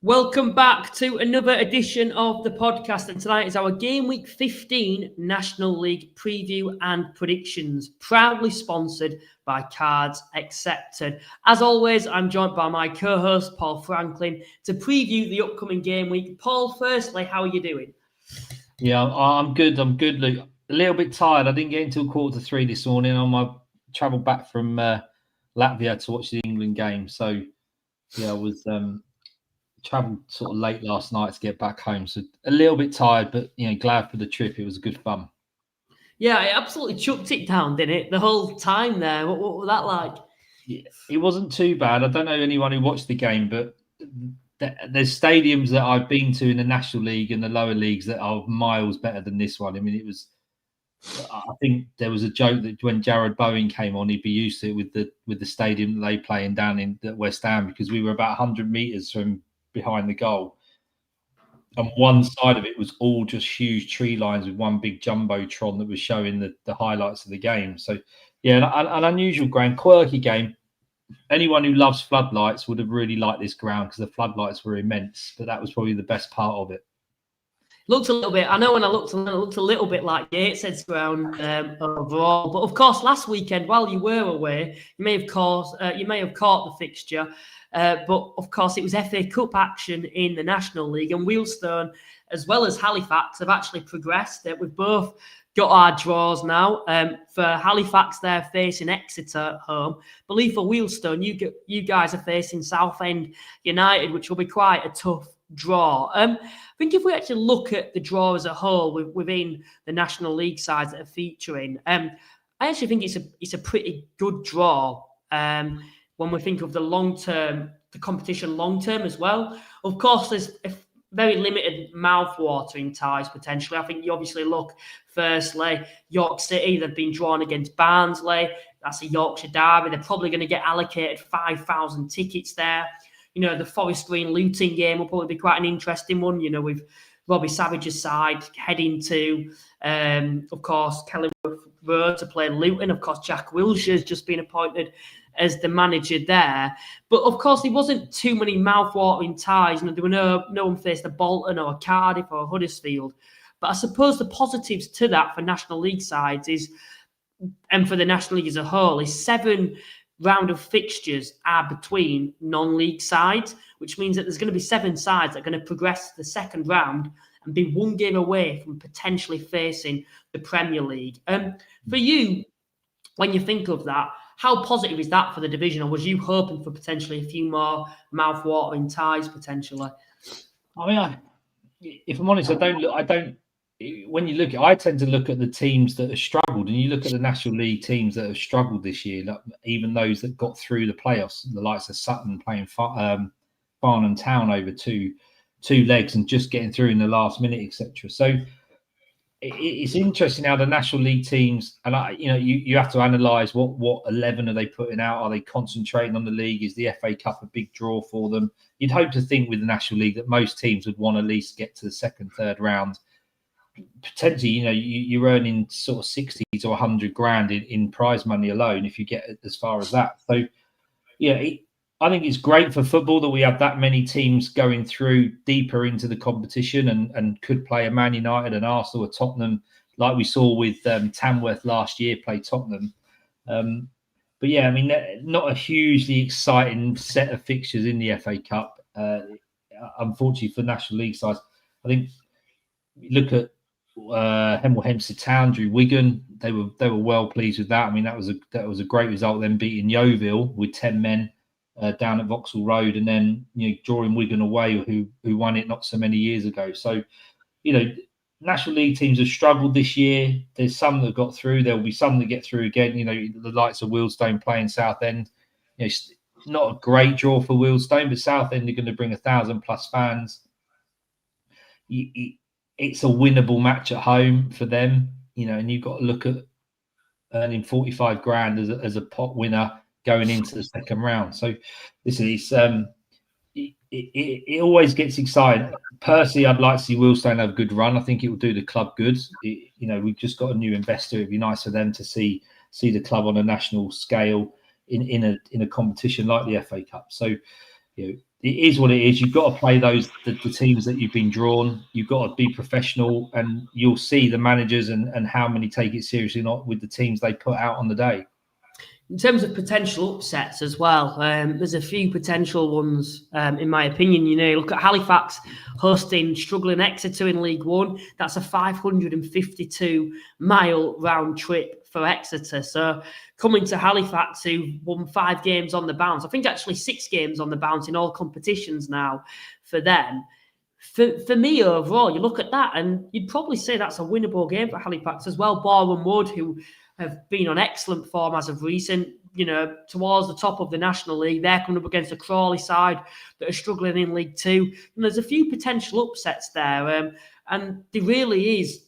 Welcome back to another edition of the podcast, and tonight is our Game Week 15 National League preview and predictions, proudly sponsored by Cards Accepted. As always, I'm joined by my co-host Paul Franklin to preview the upcoming game week. Paul, firstly, how are you doing? Yeah, I'm good. Luke. A little bit tired. I didn't get until 2:45 this morning on my travel back from Latvia to watch the England game. So, yeah, I was travelled sort of late last night to get back home. So a little bit tired, but glad for the trip. It was good fun. Yeah, it absolutely chucked it down, didn't it? The whole time there. What was that like? Yeah, it wasn't too bad. I don't know anyone who watched the game, but there's stadiums that I've been to in the National League and the lower leagues that are miles better than this one. I mean, it was. I think there was a joke that when Jared Bowen came on, he'd be used to it with the stadium that they play in down in West Ham, because we were about 100 metres from behind the goal. And one side of it was all just huge tree lines with one big jumbotron that was showing the highlights of the game. So, yeah, an unusual ground, quirky game. Anyone who loves floodlights would have really liked this ground because the floodlights were immense, but that was probably the best part of it. Looked a little bit. I know when I looked, it looked a little bit like Gateshead's ground overall. But of course, last weekend, while you were away, you may have caught the fixture. But of course, it was FA Cup action in the National League, and Wealdstone, as well as Halifax, have actually progressed. We've both got our draws now. For Halifax, they're facing Exeter at home. I believe for Wealdstone, you guys are facing Southend United, which will be quite a tough draw. I think if we actually look at the draw as a whole within the National League sides that are featuring, I actually think it's a pretty good draw when we think of the competition long term as well. Of course, there's a very limited mouth-watering ties potentially. I think you obviously look firstly, York City, they've been drawn against Barnsley. That's a Yorkshire derby. They're probably going to get allocated 5,000 tickets there. The Forest Green Luton game will probably be quite an interesting one, with Robbie Savage's side heading to, of course, Kenilworth Road to play Luton. Of course, Jack Wilshire's just been appointed as the manager there. But, of course, there wasn't too many mouth-watering ties. There were no one faced a Bolton or a Cardiff or a Huddersfield. But I suppose the positives to that for National League sides is, and for the National League as a whole, is 7 round of fixtures are between non-league sides, which means that there's going to be 7 sides that are going to progress to the second round and be one game away from potentially facing the Premier League. For you, when you think of that, how positive is that for the division, or was you hoping for potentially a few more mouth-watering ties potentially? I mean, if I'm honest, when you look at, I tend to look at the teams that have struggled, and you look at the National League teams that have struggled this year, like even those that got through the playoffs, the likes of Sutton playing Farnham Town over two legs and just getting through in the last minute, etc. So it's interesting how the National League teams, and you have to analyse what 11 are they putting out? Are they concentrating on the league? Is the FA Cup a big draw for them? You'd hope to think with the National League that most teams would want to at least get to the second, third round. Potentially, you're earning sort of 60 to 100 grand in prize money alone if you get as far as that. So, yeah, I think it's great for football that we have that many teams going through deeper into the competition and could play a Man United and Arsenal or Tottenham, like we saw with Tamworth last year play Tottenham. But yeah, I mean, not a hugely exciting set of fixtures in the FA Cup. Unfortunately for National League sides, I think look at Hemel Hempstead Town drew Wigan. They were well pleased with that. I mean, that was a great result. Them beating Yeovil with 10 men down at Vauxhall Road, and then drawing Wigan away, who won it not so many years ago. So National League teams have struggled this year. There's some that got through. There will be some that get through again. The likes of Wealdstone playing Southend. Not a great draw for Wealdstone, but Southend are going to bring 1,000+ fans. It's a winnable match at home for them, and you've got to look at earning 45 grand as a pot winner going into the second round. So this is it always gets exciting. Personally, I'd like to see Wealdstone have a good run. I think it will do the club good. We've just got a new investor. It'd be nice for them to see the club on a national scale in a competition like the FA Cup. So it is what it is. You've got to play the teams that you've been drawn. You've got to be professional, and you'll see the managers and how many take it seriously, not with the teams they put out on the day. In terms of potential upsets as well, there's a few potential ones, in my opinion. You look at Halifax hosting struggling Exeter in League One. That's a 552-mile round trip for Exeter. So coming to Halifax, who won 5 games on the bounce, I think actually 6 games on the bounce in all competitions now for them. For me, overall, you look at that and you'd probably say that's a winnable game for Halifax as well. Boreham Wood, who have been on excellent form as of recent, towards the top of the National League. They're coming up against a Crawley side that are struggling in League Two. And there's a few potential upsets there. And there really is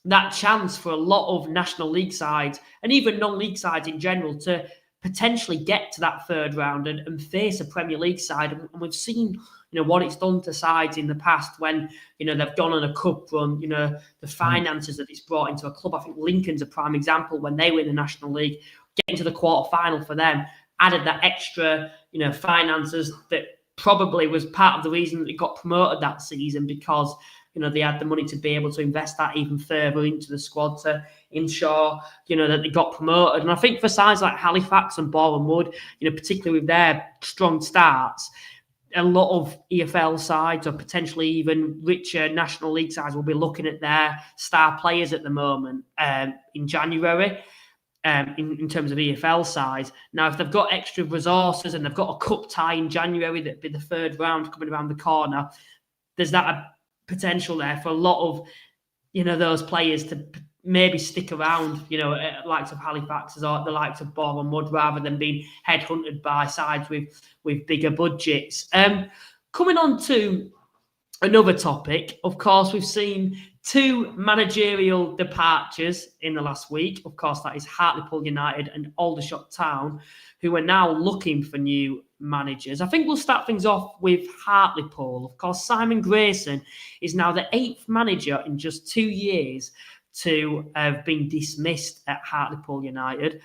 that chance for a lot of National League sides and even non-league sides in general to potentially get to that third round and face a Premier League side. And we've seen, what it's done to sides in the past when, they've gone on a cup run, the finances that it's brought into a club. I think Lincoln's a prime example when they were in the National League, getting to the quarter-final for them, added that extra, finances that probably was part of the reason that it got promoted that season because, they had the money to be able to invest that even further into the squad to ensure, that they got promoted. And I think for sides like Halifax and Boreham Wood, particularly with their strong starts, a lot of EFL sides or potentially even richer National League sides will be looking at their star players at the moment in January in terms of EFL sides. Now, if they've got extra resources and they've got a cup tie in January, that'd be the third round coming around the corner, there's that potential there for a lot of, those players to maybe stick around, likes of Halifax or the likes of Boreham Wood rather than being headhunted by sides with bigger budgets. Coming on to another topic, of course, we've seen 2 managerial departures in the last week. Of course, that is Hartlepool United and Aldershot Town, who are now looking for new managers. I think we'll start things off with Hartlepool. Of course, Simon Grayson is now the 8th manager in just 2 years to have been dismissed at Hartlepool United.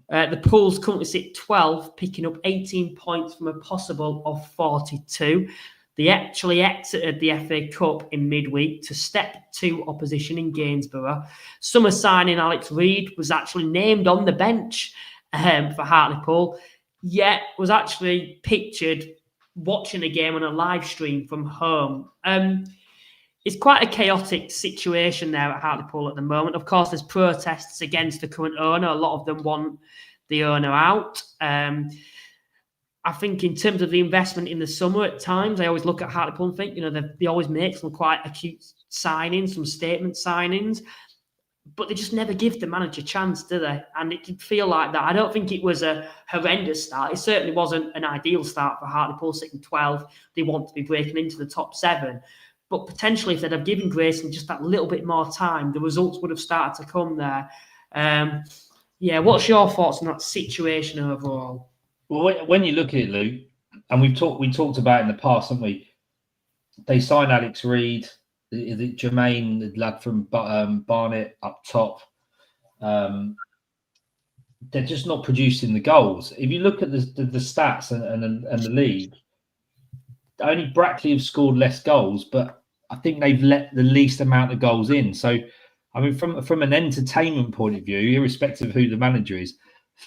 The Pools currently sit 12th, picking up 18 points from a possible of 42. They actually exited the FA Cup in midweek to step 2 opposition in Gainsborough. Summer signing Alex Reid was actually named on the bench for Hartlepool, yet was actually pictured watching a game on a live stream from home. It's quite a chaotic situation there at Hartlepool at the moment. Of course, there's protests against the current owner. A lot of them want the owner out. I think in terms of the investment in the summer at times, I always look at Hartlepool and think, they always make some quite acute signings, some statement signings, but they just never give the manager a chance, do they? And it did feel like that. I don't think it was a horrendous start. It certainly wasn't an ideal start for Hartlepool, sitting 12th. They want to be breaking into the top 7. But potentially, if they'd have given Grayson just that little bit more time, the results would have started to come there. What's your thoughts on that situation overall? Well, when you look at it, Luke, and we talked about it in the past, haven't we? They signed Alex Reid, Jermaine, the lad from Barnet up top. They're just not producing the goals. If you look at the stats and the league, only Brackley have scored less goals, but I think they've let the least amount of goals in. So, I mean, from an entertainment point of view, irrespective of who the manager is,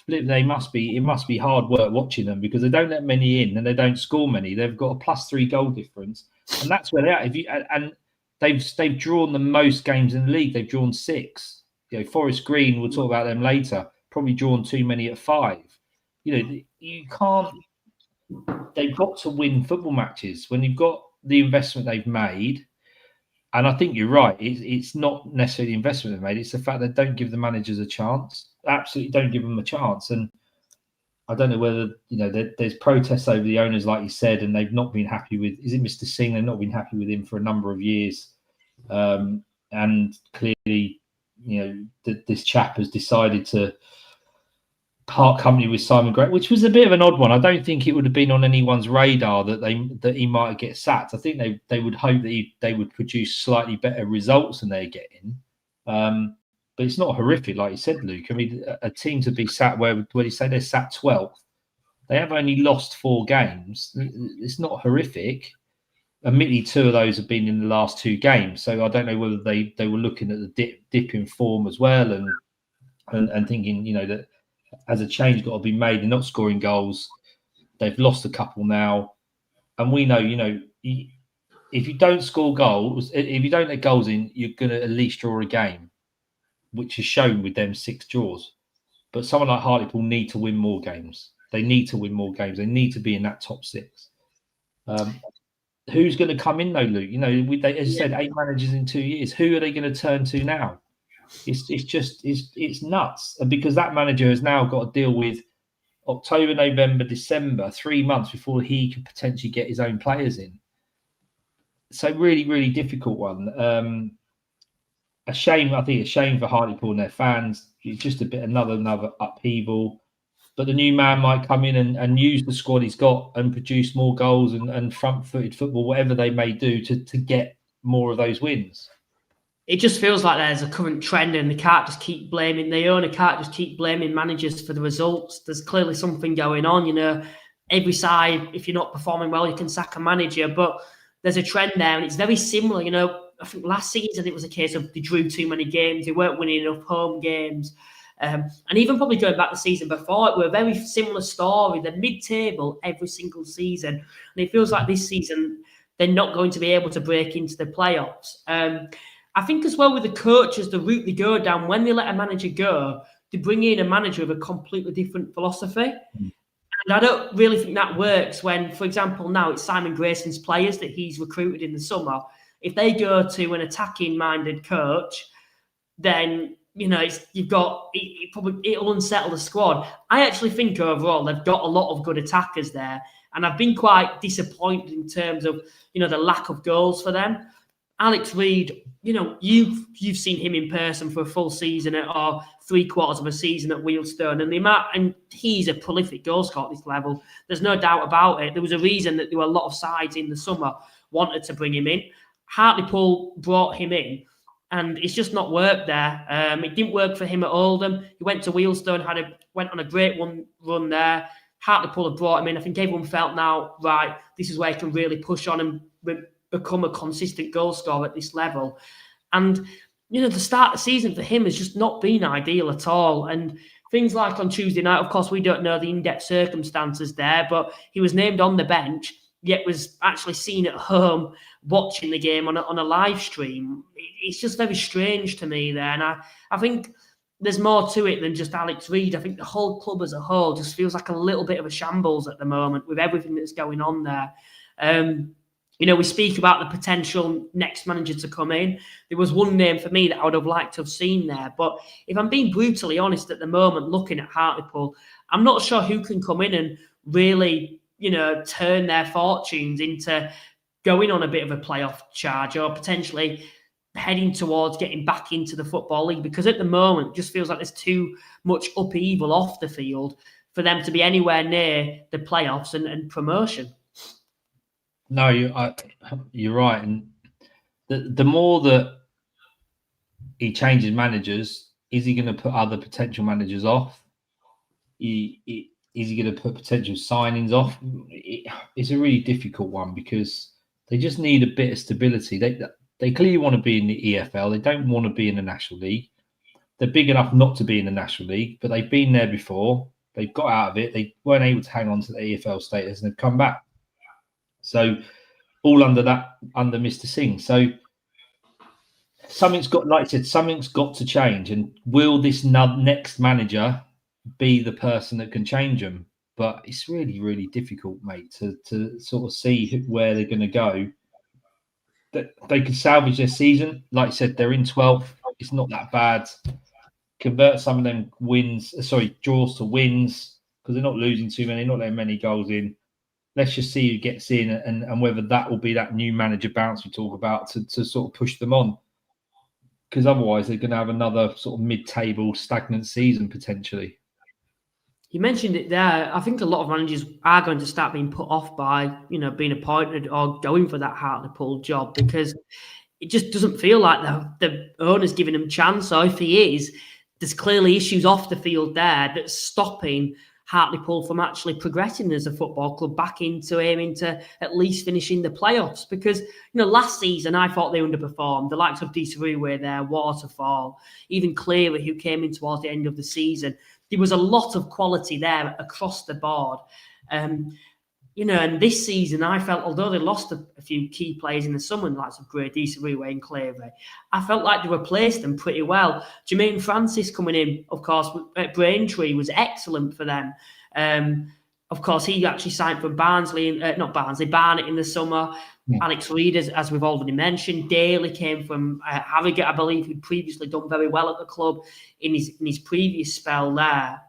it must be hard work watching them because they don't let many in and they don't score many. They've got a +3 goal difference, and that's where they're at. And they've drawn the most games in the league. They've drawn 6. Forest Green, we'll talk about them later, probably drawn too many at 5. You can't. They've got to win football matches when you've got the investment they've made. And I think you're right. It's not necessarily the investment they've made. It's the fact they don't give the managers a chance. Absolutely don't give them a chance. And I don't know whether, there's protests over the owners, like you said, and they've not been happy with, is it Mr. Singh? They've not been happy with him for a number of years. And clearly, this chap has decided to part company with Simon Gray, which was a bit of an odd one. I don't think it would have been on anyone's radar that he might get sacked. I think they would hope that they would produce slightly better results than they're getting. But it's not horrific, like you said, Luke. I mean, a team to be sat where you say they're sat 12th, They have only lost 4 games. It's not horrific. Admittedly, 2 of those have been in the last 2 games. So I don't know whether they were looking at the dip in form as well and thinking, that as a change got to be made. They're not scoring goals. They've lost a couple now. And we know, if you don't score goals, if you don't get goals in, you're going to at least draw a game, which is shown with them 6 draws. But someone like Hartlepool need to win more games. They need to win more games. They need to be in that top 6. Who's going to come in though, Luke? As you said, 8 managers in 2 years. Who are they going to turn to now? It's nuts. And because that manager has now got to deal with October, November, December, 3 months before he could potentially get his own players in. So really, really difficult one. A shame. I think a shame for Hartlepool and their fans. It's just a bit another upheaval. But the new man might come in and use the squad he's got and produce more goals and front-footed football, whatever they may do to get more of those wins. It just feels like there's a current trend and the owner can't just keep blaming managers for the results. There's clearly something going on. Every side, if you're not performing well, you can sack a manager. But there's a trend there, and it's very similar. I think last season it was a case of they drew too many games. They weren't winning enough home games. And even probably going back the season before, it were a very similar story. They're mid-table every single season. And it feels like this season they're not going to be able to break into the playoffs. I think as well with the coaches, the route they go down, when they let a manager go, they bring in a manager of a completely different philosophy. And I don't really think that works when, for example, now it's Simon Grayson's players that he's recruited in the summer. If they go to an attacking-minded coach, then it'll unsettle the squad. I actually think overall they've got a lot of good attackers there, and I've been quite disappointed in terms of the lack of goals for them. Alex Reid, you've seen him in person for a full season or 3/4 of a season at Wealdstone, and he's a prolific goal scorer at this level. There's no doubt about it. There was a reason that there were a lot of sides in the summer wanted to bring him in. Hartlepool brought him in, and it's just not worked there. It didn't work for him at Oldham. He went to Wealdstone, went on a great run there. Hartlepool had brought him in. I think everyone felt now, right, this is where he can really push on and become a consistent goal scorer at this level. And, the start of the season for him has just not been ideal at all. And things like on Tuesday night, of course, we don't know the in-depth circumstances there, but he was named on the bench, yet was actually seen at home watching the game on a live stream. It's just very strange to me there. And I think there's more to it than just Alex Reid. I think the whole club as a whole just feels like a little bit of a shambles at the moment with everything that's going on there. We speak about the potential next manager to come in. There was one name for me that I would have liked to have seen there. But if I'm being brutally honest at the moment, looking at Hartlepool, I'm not sure who can come in and really, turn their fortunes into going on a bit of a playoff charge or potentially heading towards getting back into the Football League. Because at the moment, it just feels like there's too much upheaval off the field for them to be anywhere near the playoffs and promotion. No, you're right. And the more that he changes managers, is he going to put other potential managers off? Is he going to put potential signings off? It's a really difficult one because they just need a bit of stability. They clearly want to be in the EFL. They don't want to be in the National League. They're big enough not to be in the National League, but they've been there before. They've got out of it. They weren't able to hang on to the EFL status and they've come back. So all under Mr. Singh. So something's got to change. And will this next manager be the person that can change them? But it's really, really difficult, mate, to sort of see where they're going to go. That they could salvage their season. Like I said, they're in 12th. It's not that bad. Convert some of them draws to wins because they're not losing too many, not letting many goals in. Let's just see who gets in and whether that will be that new manager bounce we talk about to sort of push them on. Because otherwise they're going to have another sort of mid-table stagnant season potentially. You mentioned it there. I think a lot of managers are going to start being put off by, being appointed or going for that Hartlepool job because it just doesn't feel like the owner's giving him a chance. So if he is, there's clearly issues off the field there that's stopping Hartlepool from actually progressing as a football club back into aiming to at least finishing the playoffs. Because, last season I thought they underperformed. The likes of Disaroo were there, Waterfall, even Cleary, who came in towards the end of the season. There was a lot of quality there across the board. And this season, I felt, although they lost a few key players in the summer, like some great Disaroo and Cleary, I felt like they replaced them pretty well. Jermaine Francis coming in, of course, at Braintree was excellent for them. Of course, he actually signed for Barnsley, Barnet in the summer. Yeah. Alex Reid, as we've already mentioned. Daly came from Harrogate, I believe, who'd previously done very well at the club in his previous spell there.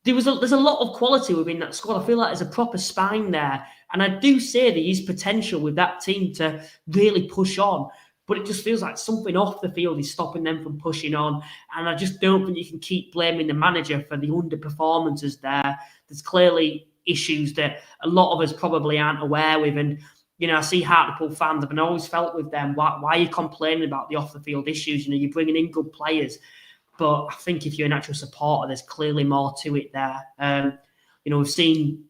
There's a lot of quality within that squad. I feel like there's a proper spine there. And I do say there is potential with that team to really push on. But it just feels like something off the field is stopping them from pushing on. And I just don't think you can keep blaming the manager for the underperformances there. There's clearly issues that a lot of us probably aren't aware with. And, I see Hartlepool fans, I've always felt with them, why are you complaining about the off-the-field issues? You're bringing in good players. But I think if you're an actual supporter, there's clearly more to it there. We've seen,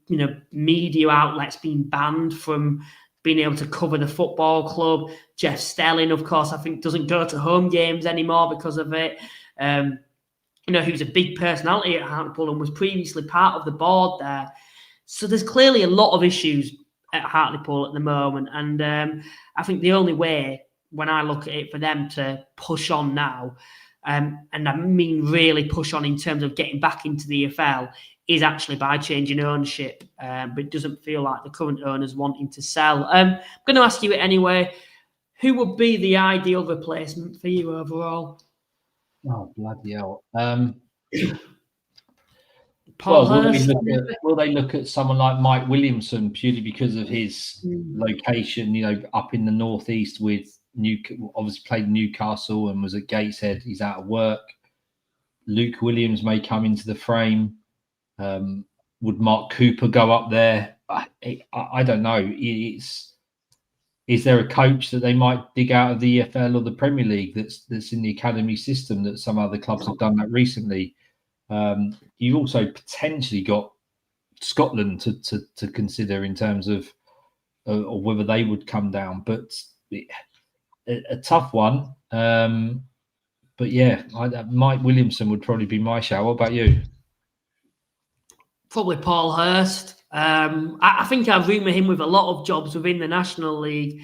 media outlets being banned from being able to cover the football club. Jeff Stelling, of course, I think doesn't go to home games anymore because of it. Who's a big personality at Hartlepool and was previously part of the board there. So there's clearly a lot of issues at Hartlepool at the moment. And I think the only way, when I look at it, for them to push on now, and I mean really push on in terms of getting back into the EFL, is actually by changing ownership. But it doesn't feel like the current owners wanting to sell. I'm going to ask you it anyway. Who would be the ideal replacement for you overall? Oh, bloody hell. Will they look at someone like Mike Williamson purely because of his location, up in the northeast with obviously played Newcastle and was at Gateshead. He's out of work. Luke Williams may come into the frame. Would Mark Cooper go up there? I don't know. Is there a coach that they might dig out of the EFL or the Premier League that's in the academy system that some other clubs have done that recently? You've also potentially got Scotland to consider in terms of or whether they would come down, but a tough one. But yeah, Mike Williamson would probably be my shout. What about you? Probably Paul Hurst. I think I rumour him with a lot of jobs within the National League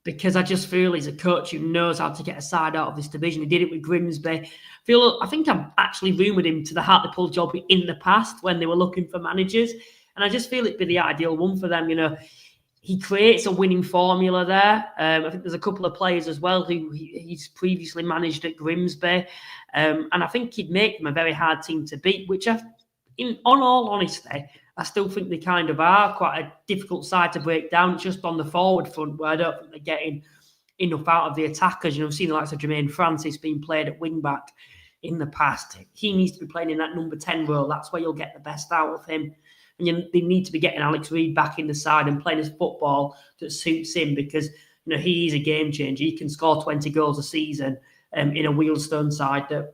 because I just feel he's a coach who knows how to get a side out of this division. He did it with Grimsby. I think I've actually rumoured him to the Hartlepool job in the past when they were looking for managers. And I just feel it'd be the ideal one for them. He creates a winning formula there. I think there's a couple of players as well who he's previously managed at Grimsby. And I think he'd make them a very hard team to beat, which in all honesty, I still think they kind of are quite a difficult side to break down just on the forward front, where I don't think they're getting enough out of the attackers. I've seen the likes of Jermaine Francis being played at wing back in the past. He needs to be playing in that number 10 role. That's where you'll get the best out of him. And they need to be getting Alex Reid back in the side and playing his football that suits him because he is a game changer. He can score 20 goals a season in a Wealdstone side that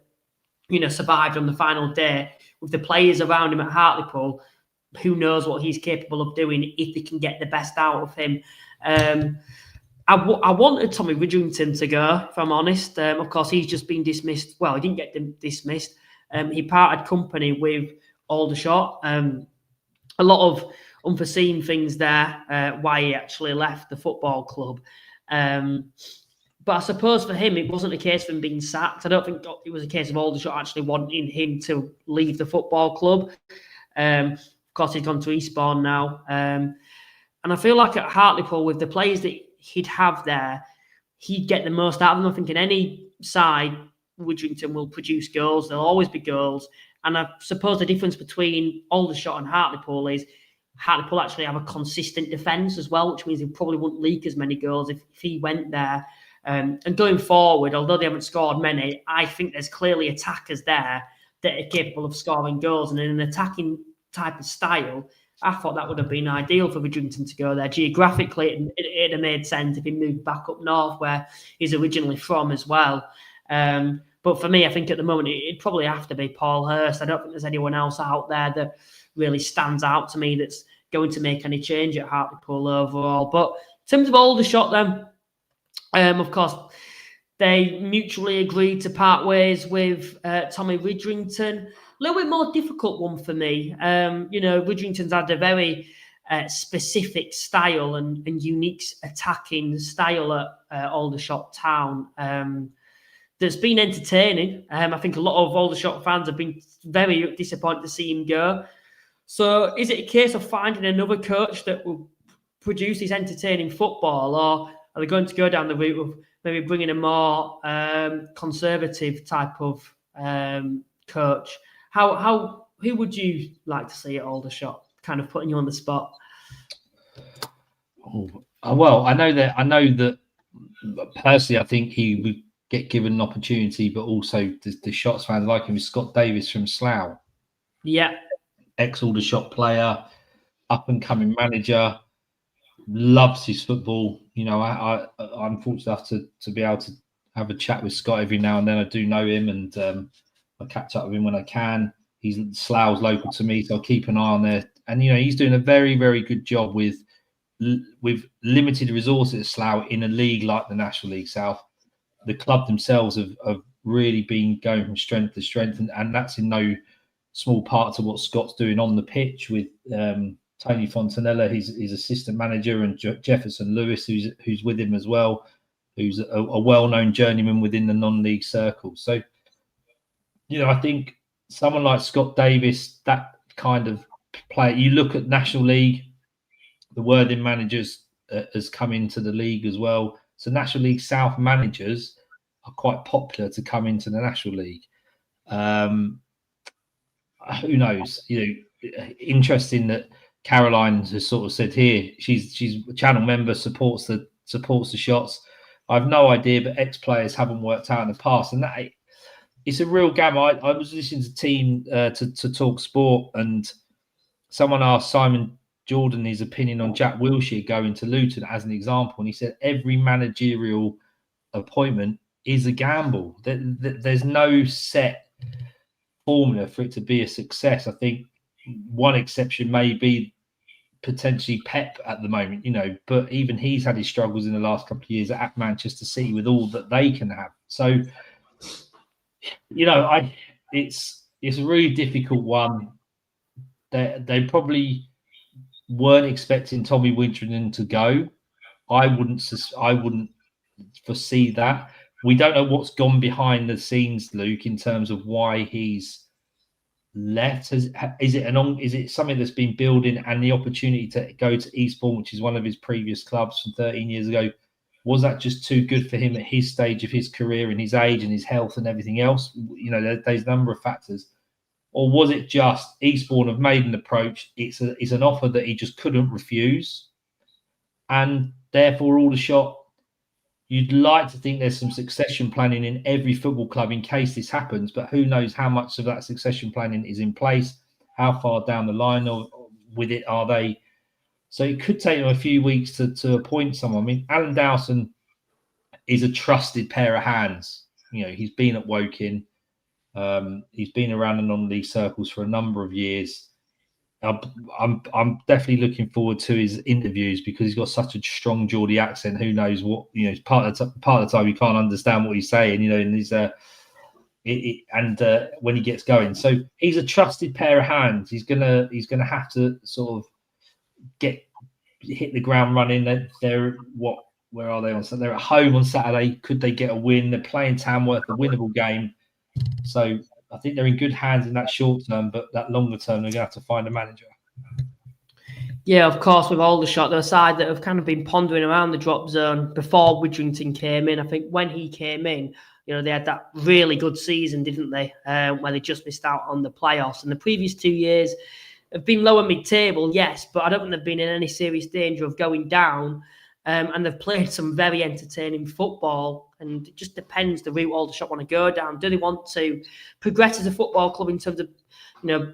survived on the final day with the players around him at Hartlepool. Who knows what he's capable of doing if they can get the best out of him. I wanted Tommy Ridgerington to go, if I'm honest. Of course, he's just been dismissed. Well, he didn't get dismissed. He parted company with Aldershot. A lot of unforeseen things there, why he actually left the football club. But I suppose for him, it wasn't a case of him being sacked. I don't think it was a case of Aldershot actually wanting him to leave the football club. Of course, he's gone to Eastbourne now. And I feel like at Hartlepool, with the players that he'd have there, he'd get the most out of them. I think in any side, Widrington will produce goals. There'll always be goals. And I suppose the difference between Aldershot and Hartlepool is Hartlepool actually have a consistent defence as well, which means he probably wouldn't leak as many goals if he went there. And going forward, although they haven't scored many, I think there's clearly attackers there that are capable of scoring goals. And in an attacking type of style, I thought that would have been ideal for Widrington to go there. Geographically, it'd have made sense if he moved back up north where he's originally from as well. But for me, I think at the moment it'd probably have to be Paul Hurst. I don't think there's anyone else out there that really stands out to me that's going to make any change at Hartlepool overall. But in terms of Aldershot then, of course, they mutually agreed to part ways with Tommy Ridgerington. A little bit more difficult one for me. Ridgerington's had a very specific style and unique attacking style at Aldershot Town that's been entertaining. I think a lot of Aldershot fans have been very disappointed to see him go. So is it a case of finding another coach that will produce this entertaining football, or are they going to go down the route of maybe bringing a more conservative type of coach? Who would you like to see at Aldershot? Kind of putting you on the spot. Well, I know that personally, I think he would get given an opportunity, but also the Shots fans like him is Scott Davis from Slough. Yeah. Ex-Aldershot player, up-and-coming manager, loves his football. I'm fortunate enough to be able to have a chat with Scott every now and then. I do know him, and I catch up with him when I can. He's Slough's local to me, so I'll keep an eye on there. And he's doing a very, very good job with limited resources at Slough in a league like the National League South. The club themselves have really been going from strength to strength, and that's in no small part to what Scott's doing on the pitch with Tony Fontanella, his assistant manager, and Jefferson Lewis, who's with him as well, who's a well-known journeyman within the non-league circle. So, I think someone like Scott Davis, that kind of player, you look at National League, the Worthing managers has come into the league as well. So National League South managers are quite popular to come into the National League. Who knows? Interesting that Caroline has sort of said here she's a channel member, supports the Shots. I've no idea, but ex-players haven't worked out in the past, and that it's a real gamma. I was listening to Team to Talk Sport, and someone asked Simon Jordan his opinion on Jack Wilshere going to Luton as an example, and he said every managerial appointment is a gamble. There's no set formula for it to be a success. I think one exception may be potentially Pep at the moment, but even he's had his struggles in the last couple of years at Manchester City with all that they can have. So, it's a really difficult one. They probably weren't expecting Tommy Winterton to go. I wouldn't foresee that. We don't know what's gone behind the scenes, Luke, in terms of why he's left. Is it something that's been building, and the opportunity to go to Eastbourne, which is one of his previous clubs from 13 years ago, was that just too good for him at his stage of his career and his age and his health and everything else? There's a number of factors. Or was it just Eastbourne have made an approach? It's an offer that he just couldn't refuse, and therefore Aldershot, you'd like to think there's some succession planning in every football club in case this happens, but who knows how much of that succession planning is in place? How far down the line with it are they? So it could take them a few weeks to appoint someone. I mean, Alan Dowson is a trusted pair of hands. He's been at Woking. He's been around the non-league circles for a number of years. I'm definitely looking forward to his interviews because he's got such a strong Geordie accent. Who knows what, part of the time you can't understand what he's saying, and he's when he gets going. So he's a trusted pair of hands. He's gonna have to sort of hit the ground running. Where are they on Saturday? They're at home on Saturday. Could they get a win? They're playing Tamworth, a winnable game. So I think they're in good hands in that short term, but that longer term, they're going to have to find a manager. Yeah, of course, with Aldershot, they're a side that have kind of been pondering around the drop zone before Widrington came in. I think when he came in, they had that really good season, didn't they? Where they just missed out on the playoffs. And the previous 2 years have been lower mid-table, yes, but I don't think they've been in any serious danger of going down. And they've played some very entertaining football, and it just depends the route Aldershot want to go down. Do they want to progress as a football club in terms of,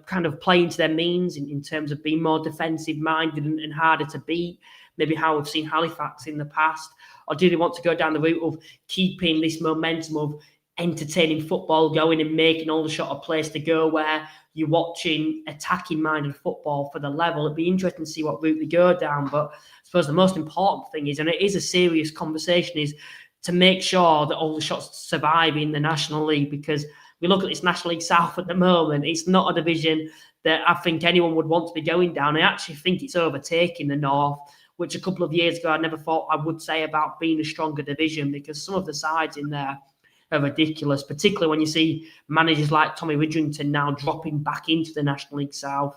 kind of playing to their means in terms of being more defensive-minded and harder to beat, maybe how we've seen Halifax in the past? Or do they want to go down the route of keeping this momentum of entertaining football, going and making Aldershot a place to go where you're watching attacking-minded football for the level. It'd be interesting to see what route they go down. But I suppose the most important thing is, and it is a serious conversation, is to make sure that Aldershot's survive in the National League, because we look at this National League South at the moment, it's not a division that I think anyone would want to be going down. I actually think it's overtaking the North, which a couple of years ago I never thought I would say about being a stronger division, because some of the sides in there are ridiculous, particularly when you see managers like Tommy Widrington now dropping back into the National League South.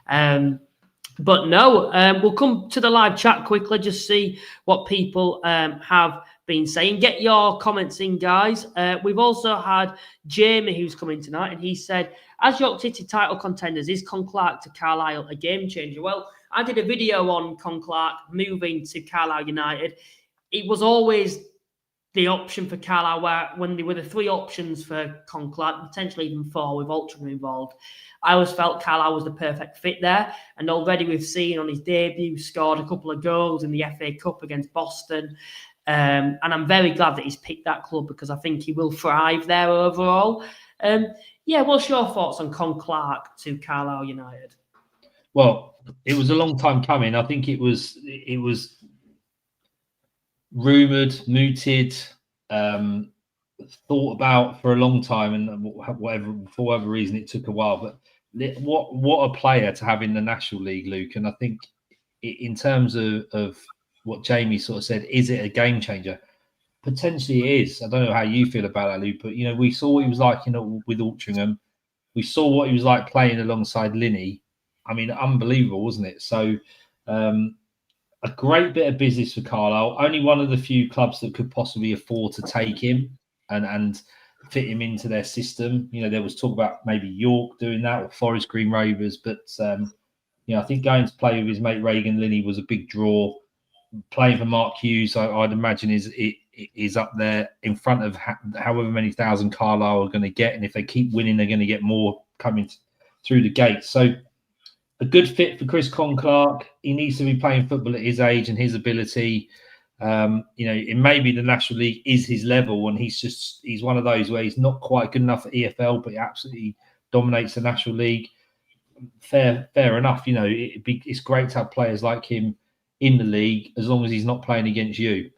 But no, we'll come to the live chat quickly, just see what people have been saying. Get your comments in, guys. We've also had Jamie who's coming tonight, and he said, as York City title contenders, is Conn-Clarke to Carlisle a game changer? Well, I did a video on Conn-Clarke moving to Carlisle United. It was always the option for Carlisle, when there were the 3 options for Conn-Clarke, potentially even 4 with Altrincham involved. I always felt Carlisle was the perfect fit there. And already we've seen on his debut, scored a couple of goals in the FA Cup against Boston. And I'm very glad that he's picked that club, because I think he will thrive there overall. What's your thoughts on Conn-Clarke to Carlisle United? Well, it was a long time coming. I think it was rumoured, mooted, thought about for a long time, and for whatever reason it took a while. But what a player to have in the National League, Luke. And I think in terms of what Jamie sort of said, is it a game changer? Potentially it is. I don't know how you feel about that, Luke, but we saw what he was like with Altrincham. We saw what he was like playing alongside Linney. I mean, unbelievable, wasn't it? So a great bit of business for Carlisle. Only one of the few clubs that could possibly afford to take him and fit him into their system. There was talk about maybe York doing that, or Forest Green Rovers, but I think going to play with his mate Regan Linney was a big draw. Playing for Mark Hughes, I'd imagine is up there in front of however many thousand Carlisle are going to get, and if they keep winning, they're going to get more coming through the gate. So a good fit for Chris Conn-Clarke. He needs to be playing football at his age and his ability. It may be the National League is his level, and he's one of those where he's not quite good enough at EFL, but he absolutely dominates the National League. Fair enough. It's great to have players like him in the league, as long as he's not playing against you.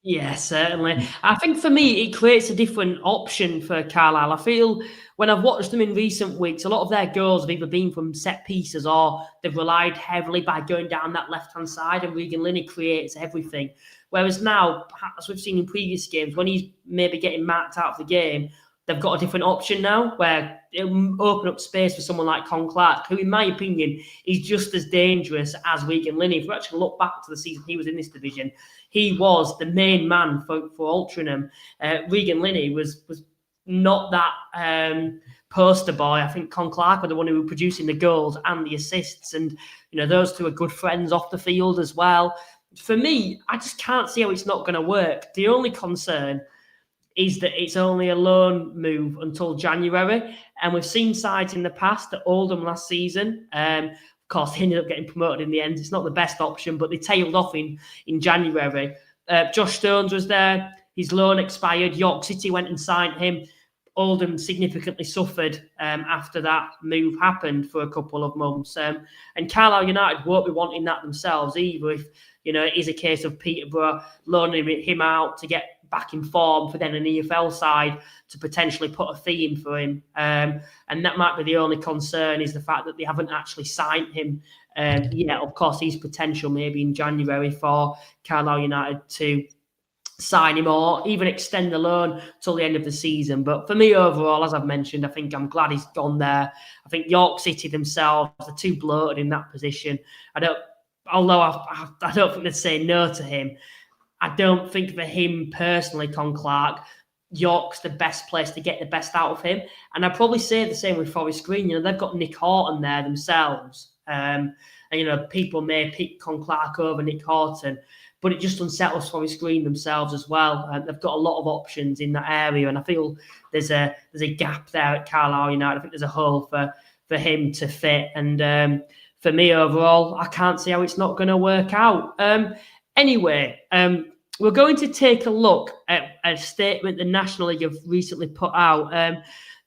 Yeah, certainly. I think for me, it creates a different option for Carlisle. I feel when I've watched them in recent weeks, a lot of their goals have either been from set pieces, or they've relied heavily by going down that left-hand side, and Regan Linney creates everything. Whereas now, as we've seen in previous games, when he's maybe getting marked out of the game, they've got a different option now where it'll open up space for someone like Conn-Clarke, who, in my opinion, is just as dangerous as Regan Linney. If we actually look back to the season he was in this division, he was the main man for Altrincham. Regan Linney was not that poster boy. I think Conn-Clarke were the one who were producing the goals and the assists, and those two are good friends off the field as well. For me, I just can't see how it's not going to work. The only concern is that it's only a loan move until January. And we've seen sides in the past at Oldham last season. Of course, he ended up getting promoted in the end. It's not the best option, but they tailed off in January. Josh Stones was there. His loan expired. York City went and signed him. Oldham significantly suffered after that move happened for a couple of months. And Carlisle United won't be wanting that themselves either, if it is a case of Peterborough loaning him out to get back in form for then an EFL side to potentially put a fee in for him. And that might be the only concern, is the fact that they haven't actually signed him yet. Of course, his potential maybe in January for Carlisle United to sign him or even extend the loan till the end of the season. But for me, overall, as I've mentioned, I think I'm glad he's gone there. I think York City themselves are too bloated in that position. I don't think they'd say no to him. I don't think for him personally, Conn-Clarke, York's the best place to get the best out of him. And I'd probably say the same with Forest Green. They've got Nick Horton there themselves. And, people may pick Conn-Clarke over Nick Horton, but it just unsettles Forest Green themselves as well. They've got a lot of options in that area. And I feel there's a gap there at Carlisle United. I think there's a hole for him to fit. And for me, overall, I can't see how it's not going to work out. Anyway, we're going to take a look at a statement the National League have recently put out.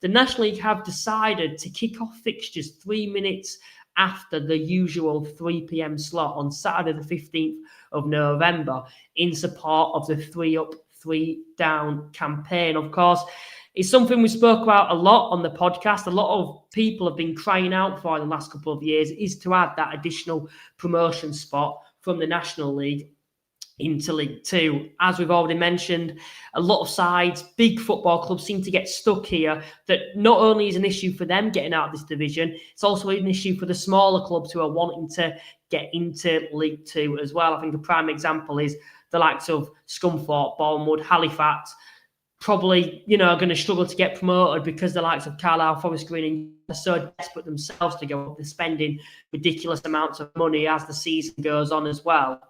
The National League have decided to kick off fixtures 3 minutes after the usual 3 p.m. slot on Saturday the 15th of November in support of the 3 up, 3 down campaign. Of course, it's something we spoke about a lot on the podcast. A lot of people have been crying out for in the last couple of years is to add that additional promotion spot from the National League into League Two. As we've already mentioned, a lot of sides, big football clubs seem to get stuck here. That not only is an issue for them getting out of this division, it's also an issue for the smaller clubs who are wanting to get into League Two as well. I think a prime example is the likes of Scunthorpe, Bournemouth, Halifax, probably, going to struggle to get promoted because the likes of Carlisle, Forest Green are so desperate themselves to go up. They're spending ridiculous amounts of money as the season goes on as well.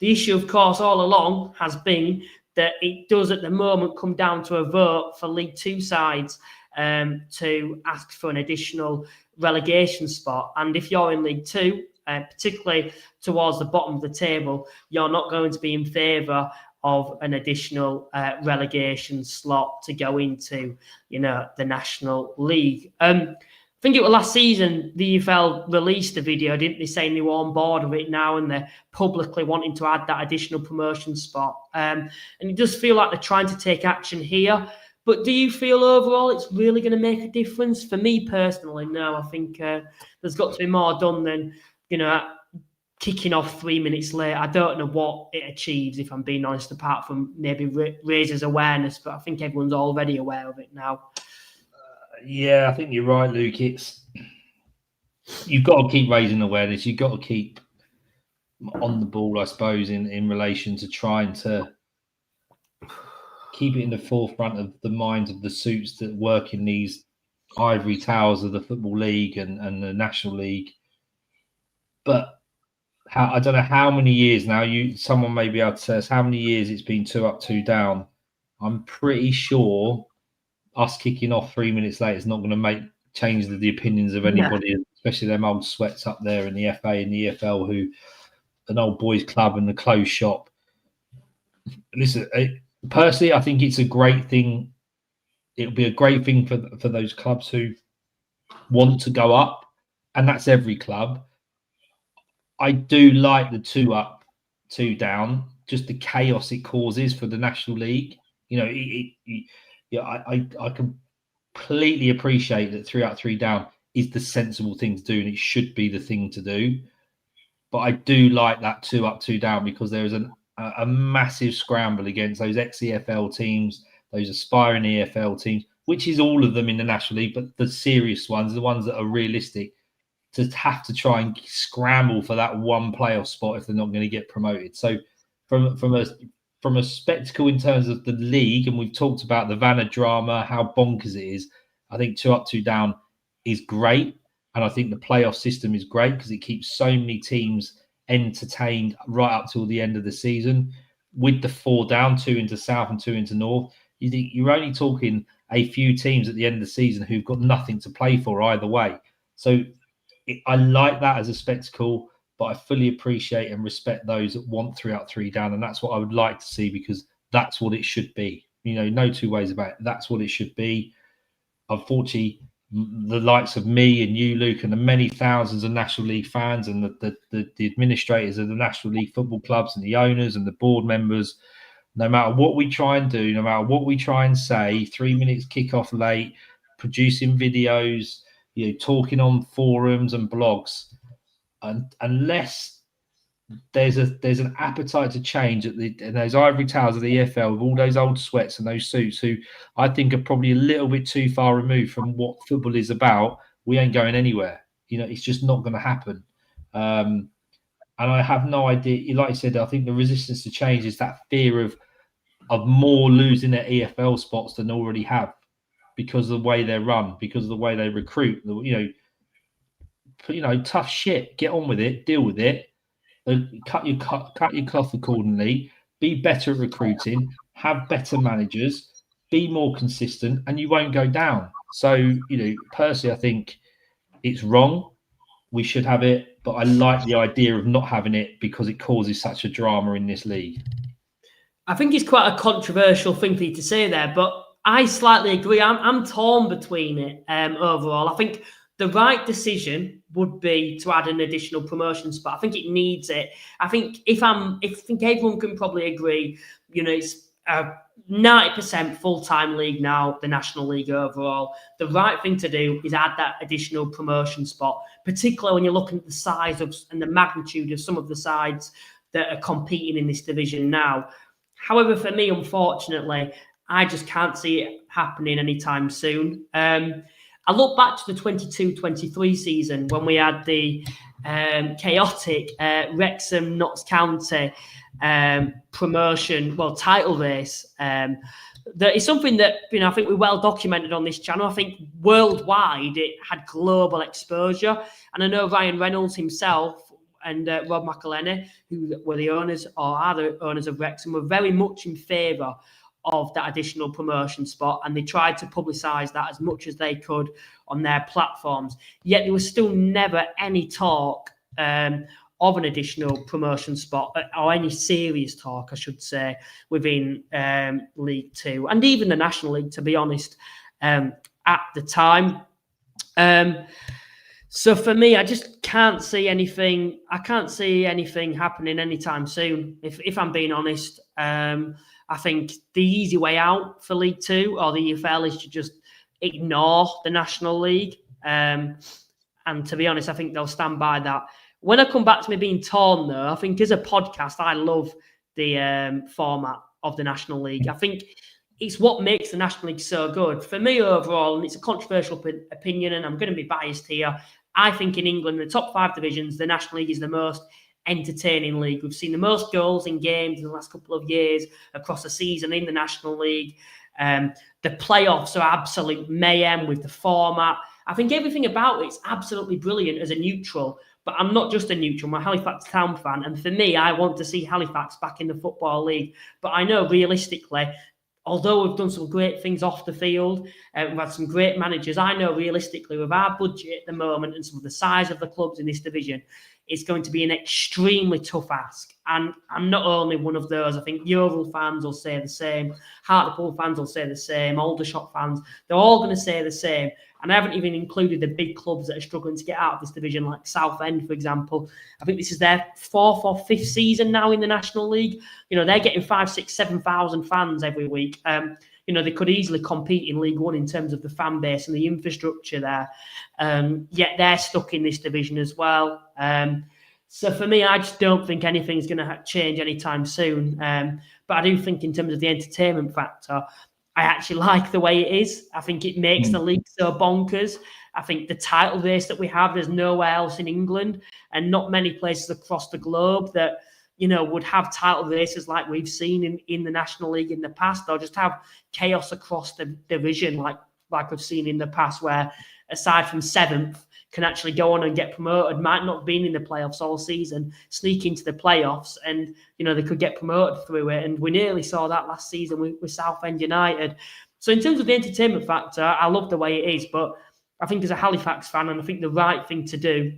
The issue, of course, all along has been that it does at the moment come down to a vote for League Two sides to ask for an additional relegation spot. And if you're in League Two, particularly towards the bottom of the table, you're not going to be in favour of an additional relegation slot to go into, the National League. I think it was last season the EFL released a video, didn't they, saying they were on board with it now and they're publicly wanting to add that additional promotion spot. And it does feel like they're trying to take action here. But do you feel overall it's really going to make a difference? For me personally, no. I think there's got to be more done than, kicking off 3 minutes late. I don't know what it achieves, if I'm being honest, apart from maybe raises awareness. But I think everyone's already aware of it now. Yeah, I think you're right, Luke. You've got to keep raising awareness. You've got to keep on the ball, I suppose, in relation to trying to keep it in the forefront of the minds of the suits that work in these ivory towers of the Football League and the National League. But I don't know how many years now. Someone may be able to tell us how many years it's been 2 up, 2 down. I'm pretty sure us kicking off 3 minutes late is not going to change the opinions of anybody, especially them old sweats up there in the FA and the EFL, who an old boys club and the clothes shop. Listen, personally, I think it's a great thing. It'll be a great thing for those clubs who want to go up, and that's every club. I do like the 2 up, 2 down, just the chaos it causes for the National League. I completely appreciate that 3 up, 3 down is the sensible thing to do, and it should be the thing to do. But I do like that 2 up, 2 down because there is a massive scramble against those ex-EFL teams, those aspiring EFL teams, which is all of them in the National League, but the serious ones, the ones that are realistic, to have to try and scramble for that one playoff spot if they're not going to get promoted. So from a spectacle in terms of the league, and we've talked about the Vanna drama, how bonkers it is, I think 2 up, 2 down is great. And I think the playoff system is great because it keeps so many teams entertained right up till the end of the season. With the 4 down, 2 into South and 2 into North, you're only talking a few teams at the end of the season who've got nothing to play for either way. So I like that as a spectacle, but I fully appreciate and respect those that want 3 up, 3 down. And that's what I would like to see because that's what it should be. No two ways about it. That's what it should be. Unfortunately, the likes of me and you, Luke, and the many thousands of National League fans and the administrators of the National League football clubs and the owners and the board members, no matter what we try and do, no matter what we try and say, 3 minutes kickoff late, producing videos, talking on forums and blogs, and unless there's an appetite to change in those ivory towers of the EFL with all those old sweats and those suits who I think are probably a little bit too far removed from what football is about, we ain't going anywhere. It's just not going to happen. And I have no idea. Like I said, I think the resistance to change is that fear of more losing their EFL spots than they already have because of the way they're run, because of the way they recruit. Tough shit. Get on with it. Deal with it. Cut your cloth accordingly. Be better at recruiting. Have better managers. Be more consistent, and you won't go down. So, personally, I think it's wrong. We should have it, but I like the idea of not having it because it causes such a drama in this league. I think it's quite a controversial thing for you to say there, but I slightly agree. I'm torn between it overall. I think the right decision would be to add an additional promotion spot. I think it needs it. I think I think everyone can probably agree, it's a 90% full-time league now, the National League overall. The right thing to do is add that additional promotion spot, particularly when you're looking at the size of and the magnitude of some of the sides that are competing in this division now. However, for me, unfortunately, I just can't see it happening anytime soon. I look back to the 22-23 season when we had the chaotic Wrexham Notts County title race. That is something that I think we well documented on this channel. I think worldwide it had global exposure, and I know Ryan Reynolds himself and Rob McElhenney, who were the owners or are the owners of Wrexham, were very much in favour of that additional promotion spot, and they tried to publicise that as much as they could on their platforms. Yet there was still never any talk of an additional promotion spot, or any serious talk, I should say, within League Two and even the National League, to be honest, at the time. So for me, I just can't see anything. I can't see anything happening anytime soon. If I'm being honest, I think the easy way out for League Two or the EFL is to just ignore the National League. And to be honest, I think they'll stand by that. When I come back to me being torn, though, I think as a podcast, I love the format of the National League. I think it's what makes the National League so good. For me overall, and it's a controversial opinion, and I'm going to be biased here, I think in England, the top 5 divisions, the National League is the most entertaining league. We've seen the most goals in games in the last couple of years across the season in the National League. The playoffs are absolute mayhem with the format. I think everything about it's absolutely brilliant as a neutral. But I'm not just a neutral, I'm a Halifax Town fan. And for me, I want to see Halifax back in the Football League. But I know realistically, although we've done some great things off the field, we've had some great managers, I know realistically with our budget at the moment and some of the size of the clubs in this division, it's going to be an extremely tough ask. And I'm not only one of those. I think Yeovil fans will say the same. Hartlepool fans will say the same. Aldershot fans, they're all going to say the same. And I haven't even included the big clubs that are struggling to get out of this division, like Southend, for example. I think this is their 4th or 5th season now in the National League. They're getting 5,000, 6,000, 7,000 fans every week. They could easily compete in League One in terms of the fan base and the infrastructure there. Yet they're stuck in this division as well. So for me, I just don't think anything's going to change anytime soon. But I do think in terms of the entertainment factor, I actually like the way it is. I think it makes the league so bonkers. I think the title race that we have, there's nowhere else in England and not many places across the globe that, would have title races like we've seen in the National League in the past. They'll just have chaos across the division like we've seen in the past, where aside from 7th, can actually go on and get promoted, might not have been in the playoffs all season, sneak into the playoffs, and they could get promoted through it. And we nearly saw that last season with Southend United. So in terms of the entertainment factor, I love the way it is, but I think as a Halifax fan, and I think the right thing to do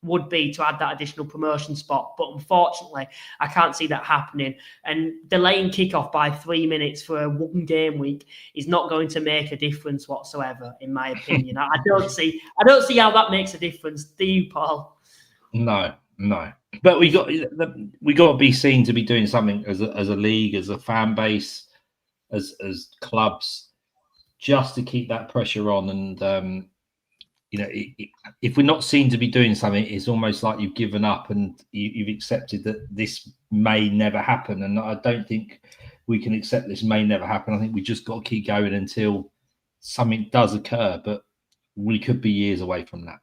would be to add that additional promotion spot. But unfortunately, I can't see that happening. And delaying kickoff by 3 minutes for a one game week is not going to make a difference whatsoever, in my opinion. I don't see how that makes a difference. Do you, Paul? No. But we got to be seen to be doing something as a league, as a fan base, as clubs, just to keep that pressure on. And if we're not seen to be doing something, it's almost like you've given up and you've accepted that this may never happen. And I don't think we can accept this may never happen. I think we just got to keep going until something does occur. But we could be years away from that.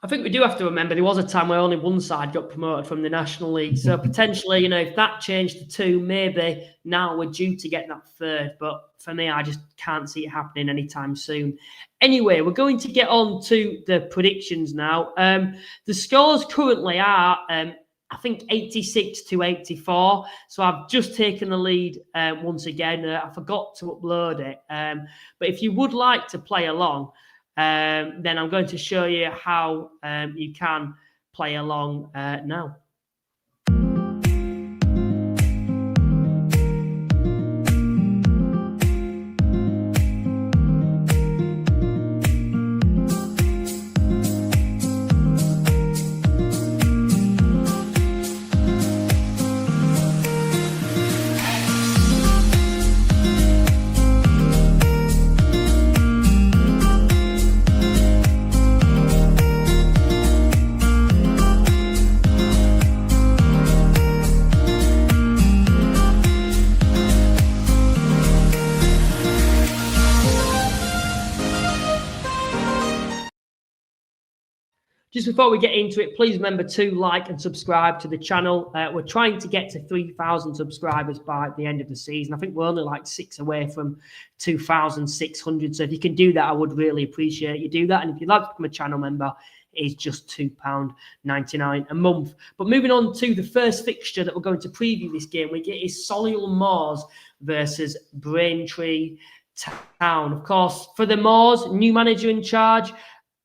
I think we do have to remember there was a time where only one side got promoted from the National League. So potentially, if that changed to 2, maybe now we're due to get that 3rd. But for me, I just can't see it happening anytime soon. Anyway, we're going to get on to the predictions now. The scores currently are, I think, 86-84. So I've just taken the lead once again. I forgot to upload it. But if you would like to play along, then I'm going to show you how you can play along now. Just before we get into it, please remember to like and subscribe to the channel. We're trying to get to 3,000 subscribers by the end of the season. I think we're only like 6 away from 2,600. So if you can do that, I would really appreciate you do that. And if you'd like to become a channel member, it is just £2.99 a month. But moving on to the first fixture that we're going to preview this game week, it is Solihull Moors versus Braintree Town. Of course, for the Moors, new manager in charge.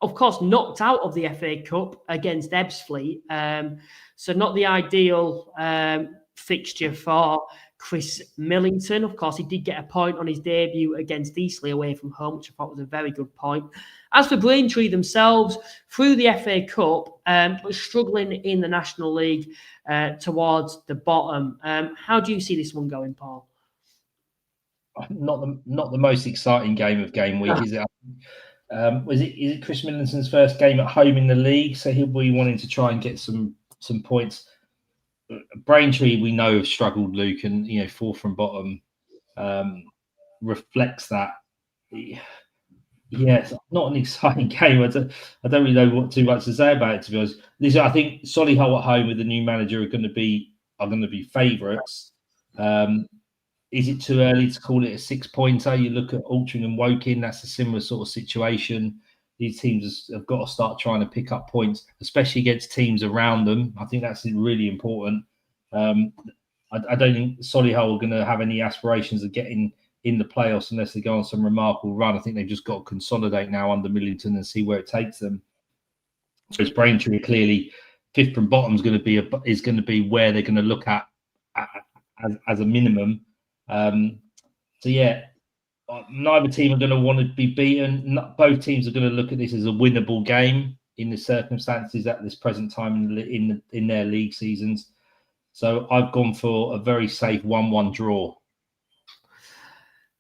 Of course, knocked out of the FA Cup against Ebbsfleet. So not the ideal fixture for Chris Millington. Of course, he did get a point on his debut against Eastleigh away from home, which I thought was a very good point. As for Braintree themselves, through the FA Cup, but struggling in the National League towards the bottom. How do you see this one going, Paul? Not the most exciting game of game week, is it? Is it Chris Millington's first game at home in the league? So he'll be wanting to try and get some points. Braintree, we know, have struggled, Luke, and fourth from bottom reflects that. Yes, not an exciting game. I don't really know what too much to say about it, to be honest. I think Solihull at home with the new manager are going to be favourites. Is it too early to call it a 6-pointer? You look at Altrincham and Woking, that's a similar sort of situation. These teams have got to start trying to pick up points, especially against teams around them. I think that's really important. I don't think Solihull are going to have any aspirations of getting in the playoffs unless they go on some remarkable run. I think they've just got to consolidate now under Millington and see where it takes them. So it's Braintree clearly fifth from bottom is going to be where they're going to look at as a minimum. So yeah, neither team are going to want to be beaten. Both teams are going to look at this as a winnable game in the circumstances at this present time in their league seasons. So I've gone for a very safe 1-1 draw.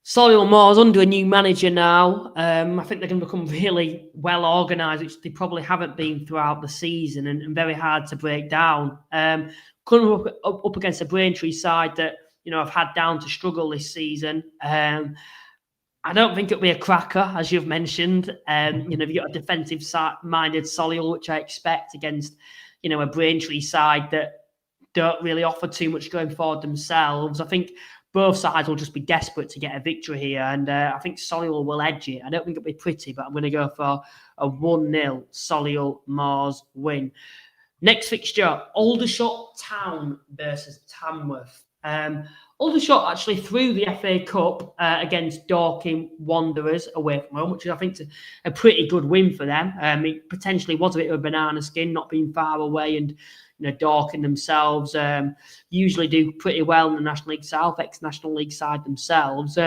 Solihull Moors under a new manager now. I think they're going to become really well organised, which they probably haven't been throughout the season, and very hard to break down. Coming up against a Braintree side that I've had down to struggle this season. I don't think it'll be a cracker, as you've mentioned. You've got a defensive-minded Solihull, which I expect against, a Braintree side that don't really offer too much going forward themselves. I think both sides will just be desperate to get a victory here, and I think Solihull will edge it. I don't think it'll be pretty, but I'm going to go for a 1-0 Solihull Moors win. Next fixture, Aldershot Town versus Tamworth. Aldershot actually threw the FA Cup against Dorking Wanderers away from home, which I think is a pretty good win for them. It potentially was a bit of a banana skin, not being far away, and Dorking themselves usually do pretty well in the National League South, ex-National League side themselves.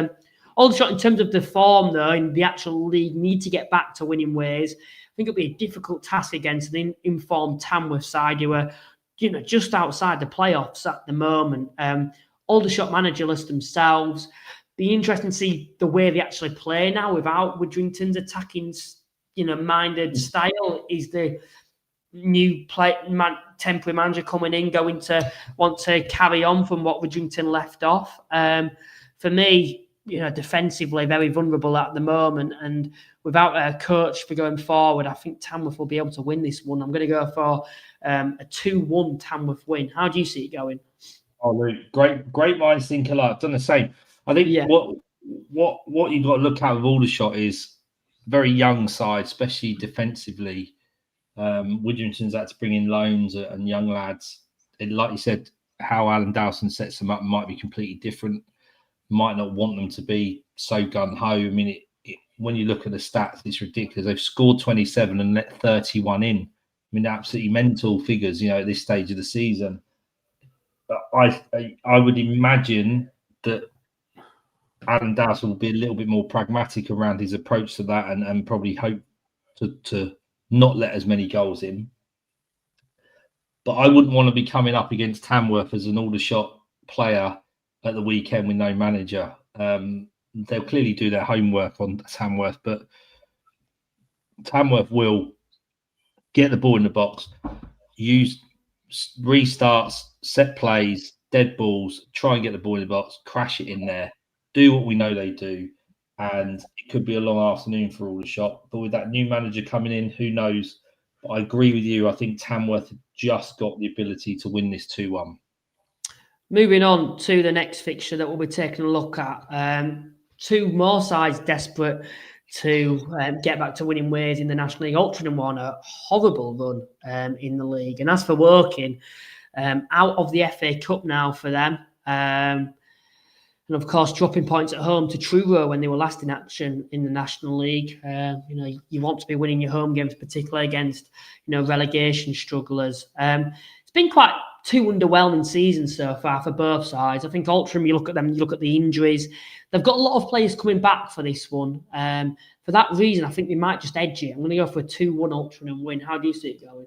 Aldershot, in terms of the form, though, in the actual league, need to get back to winning ways. I think it'll be a difficult task against an informed Tamworth side who are just outside the playoffs at the moment. Aldershot managerless themselves. Be interesting to see the way they actually play now without Widdrington's attacking, minded style. Is the new temporary manager coming in going to want to carry on from what Widdrington left off? For me, defensively very vulnerable at the moment, and without a coach for going forward, I think Tamworth will be able to win this one. I'm going to go for a 2-1 Tamworth win. How do you see it going? Oh, Luke, great minds think alike. I've done the same. I think what you've got to look at with Aldershot is very young side, especially defensively. Widdrington's had to bring in loans and young lads. And like you said, how Alan Dowson sets them up might be completely different. Might not want them to be so gung-ho. I mean, when you look at the stats, it's ridiculous. They've scored 27 and let 31 in. I mean, absolutely mental figures, at this stage of the season. But I would imagine that Alan Dowson will be a little bit more pragmatic around his approach to that and probably hope to not let as many goals in. But I wouldn't want to be coming up against Tamworth as an Aldershot player at the weekend with no manager. They'll clearly do their homework on Tamworth, but Tamworth will get the ball in the box, use restarts, set plays, dead balls, try and get the ball in the box, crash it in there, do what we know they do. And it could be a long afternoon for Aldershot. But with that new manager coming in, who knows But I agree with you. I think Tamworth have just got the ability to win this 2-1. Moving on to the next fixture that we'll be taking a look at. Two more sides desperate to get back to winning ways in the National League. Altrincham won a horrible run in the league. And as for Woking, out of the FA Cup now for them. And of course, dropping points at home to Truro when they were last in action in the National League. You want to be winning your home games, particularly against, relegation strugglers. It's been quite two underwhelming seasons so far for both sides. I think Altrincham, you look at them, you look at the injuries. They've got a lot of players coming back for this one. For that reason, I think they might just edge it. I'm going to go for a 2-1 Altrincham win. How do you see it going?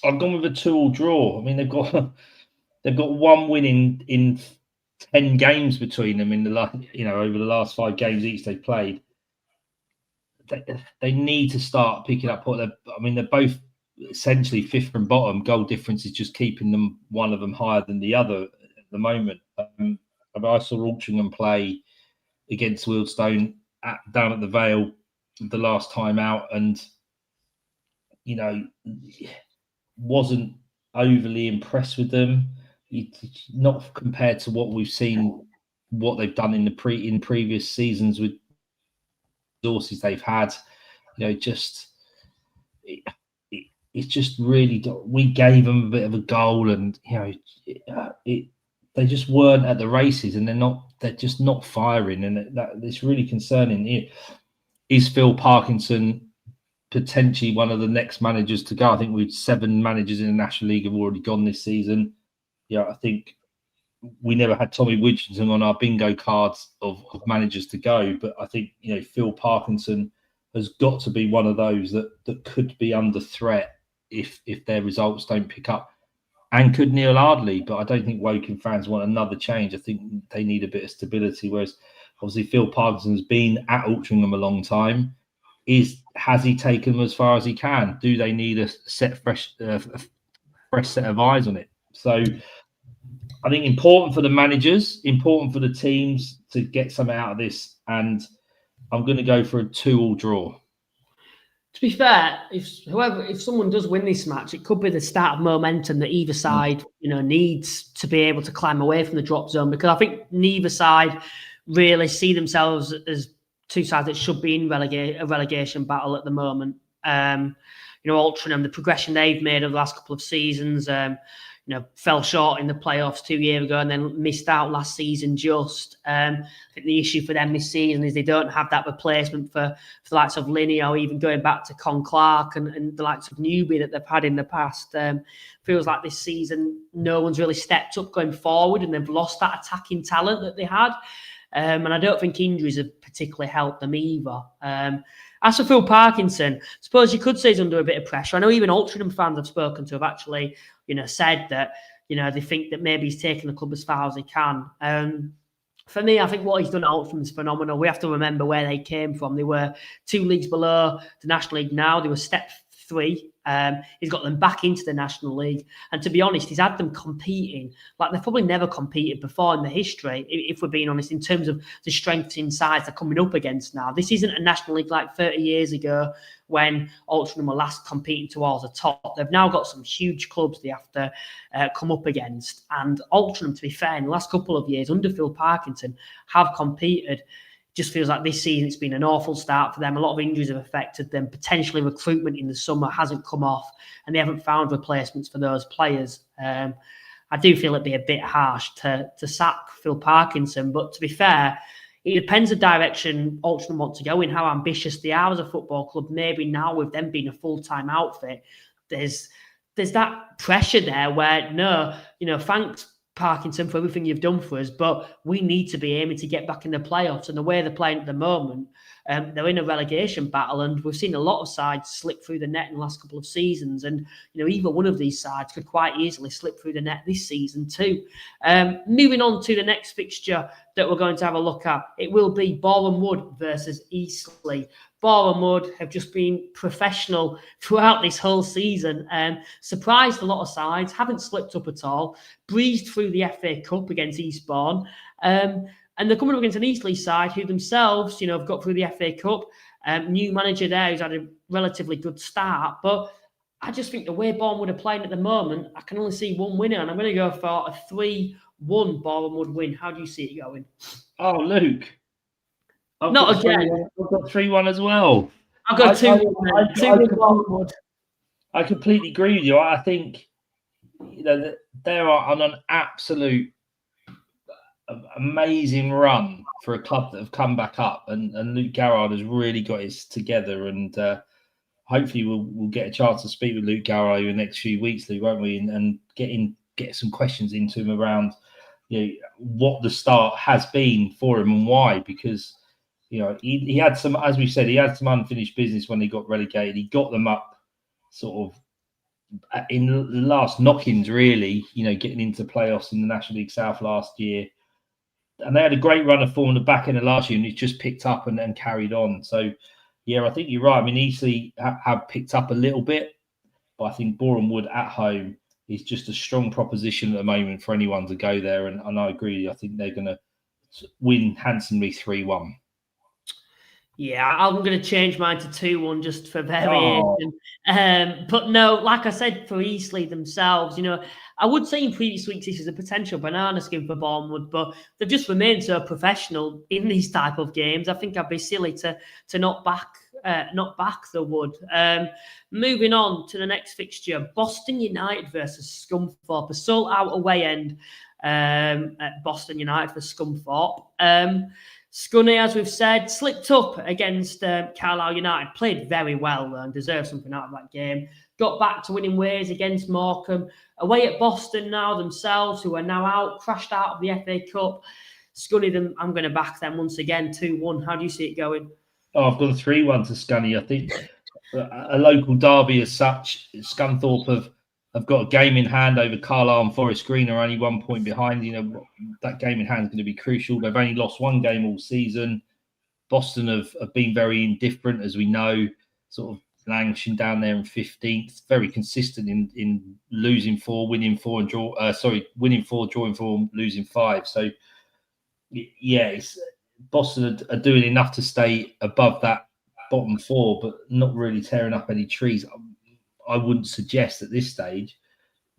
I've gone with a 2-2 draw. I mean, they've got one win in 10 games between them in the over the last 5 games each they played. They need to start picking up what they're both essentially fifth from bottom. Goal difference is just keeping them, one of them higher than the other at the moment. I saw Altrincham play against Wealdstone down at the Vale the last time out, and wasn't overly impressed with them. Not compared to what we've seen, what they've done in previous seasons with resources they've had. It's just really, we gave them a bit of a goal, and they just weren't at the races, and they're just not firing, and it's really concerning. Is Phil Parkinson potentially one of the next managers to go? I think we've 7 managers in the National League have already gone this season. I think we never had Tommy Widgerton on our bingo cards of managers to go, but I think Phil Parkinson has got to be one of those that could be under threat if their results don't pick up, and could Neil Ardley. But I don't think Woking fans want another change. I think they need a bit of stability. Whereas obviously Phil Parkinson's been at Altrincham a long time. Has he taken them as far as he can? Do they need a fresh set of eyes on it? So I think important for the managers, important for the teams to get something out of this, and I'm going to go for a 2-2 draw. To be fair, if someone does win this match, it could be the start of momentum that either side, needs to be able to climb away from the drop zone, because I think neither side really see themselves as two sides that should be in a relegation battle at the moment. Altrincham, the progression they've made over the last couple of seasons, fell short in the playoffs 2 years ago and then missed out last season just. I think the issue for them this season is they don't have that replacement for the likes of Linney, or even going back to Conn-Clarke and the likes of Newby that they've had in the past. Feels like this season no one's really stepped up going forward, and they've lost that attacking talent that they had. And I don't think injuries have particularly helped them either. As for Phil Parkinson, I suppose you could say he's under a bit of pressure. I know even Altrincham fans I've spoken to have actually, said that, they think that maybe he's taken the club as far as he can. For me, I think what he's done at Altrincham is phenomenal. We have to remember where they came from. They were 2 leagues below the National League now. They were step 3. He's got them back into the National League. And to be honest, he's had them competing like they've probably never competed before in the history, if we're being honest, in terms of the strengths in sides they're coming up against now. This isn't a National League like 30 years ago when Altrincham were last competing towards the top. They've now got some huge clubs they have to come up against. And Altrincham, to be fair, in the last couple of years under Phil Parkinson, have competed. Just feels like this season it's been an awful start for them. A lot of injuries have affected them. Potentially recruitment in the summer hasn't come off, and they haven't found replacements for those players. I do feel it'd be a bit harsh to sack Phil Parkinson, but to be fair, it depends the direction Altrincham want to go in, how ambitious they are as a football club. Maybe now with them being a full-time outfit, there's that pressure there where, thanks Parkinson for everything you've done for us, but we need to be aiming to get back in the playoffs. And the way they're playing at the moment, they're in a relegation battle, and we've seen a lot of sides slip through the net in the last couple of seasons. And either one of these sides could quite easily slip through the net this season too. Moving on to the next fixture that we're going to have a look at, it will be Boreham Wood versus Eastleigh. Boreham Wood have just been professional throughout this whole season. Surprised a lot of sides, haven't slipped up at all, breezed through the FA Cup against Eastbourne. And they're coming up against an Eastleigh side who themselves, have got through the FA Cup. New manager there who's had a relatively good start. But I just think the way Bournemouth are playing at the moment, I can only see one winner, and I'm going to go for a 3-1 Bournemouth win. How do you see it going? Oh, Luke. Not again. I've got 3-1 as well. I've got 2-1. 2-1 Bournemouth. I completely agree with you. I think they are on an absolute amazing run for a club that have come back up, and Luke Garrard has really got his together, and hopefully we'll get a chance to speak with Luke Garrard in the next few weeks, Luke, won't we? And get some questions into him around what the start has been for him and why, because he had some, as we said, he had some unfinished business when he got relegated. He got them up sort of in the last knock-ins, really, getting into playoffs in the National League South last year. And they had a great run of form in the back end of last year, and it's just picked up and carried on. So, I think you're right. I mean, Eastleigh have picked up a little bit, but I think Boreham Wood at home is just a strong proposition at the moment for anyone to go there. And I agree. I think they're going to win handsomely 3-1. Yeah, I'm going to change mine to 2-1 just for variation. But no, like I said, for Eastleigh themselves, I would say in previous weeks this is a potential banana skin for Bournemouth, but they've just remained so professional in these type of games. I think I'd be silly to not back the Wood. Moving on to the next fixture, Boston United versus Scunthorpe, a sold-out away end at Boston United for Scunthorpe. Scunny, as we've said, slipped up against Carlisle United, played very well and deserved something out of that game. Got back to winning ways against Morecambe. Away at Boston now themselves, who are now out, crashed out of the FA Cup. Scunny, I'm going to back them once again, 2-1. How do you see it going? Oh, I've got a 3-1 to Scunny. I think a local derby as such, Scunthorpe have got a game in hand over Carlisle and Forest Green, are only 1 point behind. That game in hand is going to be crucial. They've only lost one game all season. Boston have been very indifferent, as we know, sort of languishing down there in 15th. Very consistent in losing 4, winning 4, and winning 4, drawing 4, losing 5. So, Boston are doing enough to stay above that bottom 4, but not really tearing up any trees. I wouldn't suggest at this stage,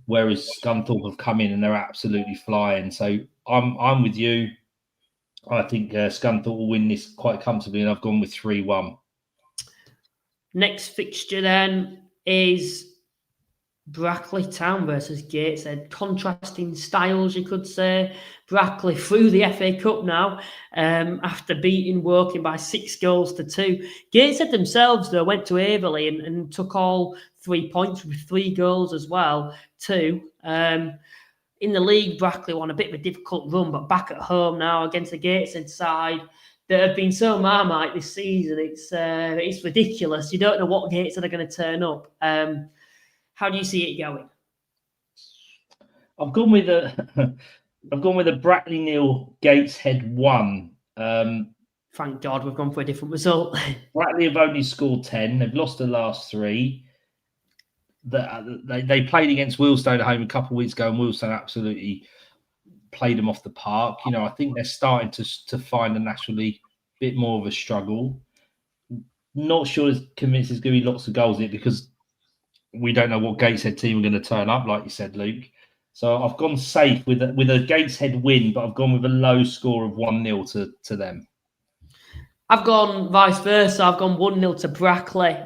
whereas Scunthorpe have come in and they're absolutely flying. So I'm with you. I think Scunthorpe will win this quite comfortably, and I've gone with 3-1. Next fixture then is Brackley Town versus Gateshead. Contrasting styles, you could say. Brackley through the FA Cup now after beating Woking by 6-2. Gateshead themselves, though, went to Averley and took all 3 points with 3 goals as well, too. In the league, Brackley won a bit of a difficult run, but back at home now against the Gateshead side that have been so marmite this season. It's ridiculous. You don't know what Gateshead are going to turn up. How do you see it going? I've gone with a Brackley 0, Gateshead 1. Thank God we've gone for a different result. Brackley have only scored 10. They've lost the last 3. They played against Wealdstone at home a couple of weeks ago, and Wealdstone absolutely played them off the park. I think they're starting to find the National League a bit more of a struggle. Not sure as convinced there's going to be lots of goals in it, because we don't know what Gateshead team are going to turn up, like you said, Luke. So I've gone safe with a Gateshead win, but I've gone with a low score of 1-0 to them. I've gone vice versa. I've gone 1-0 to Brackley.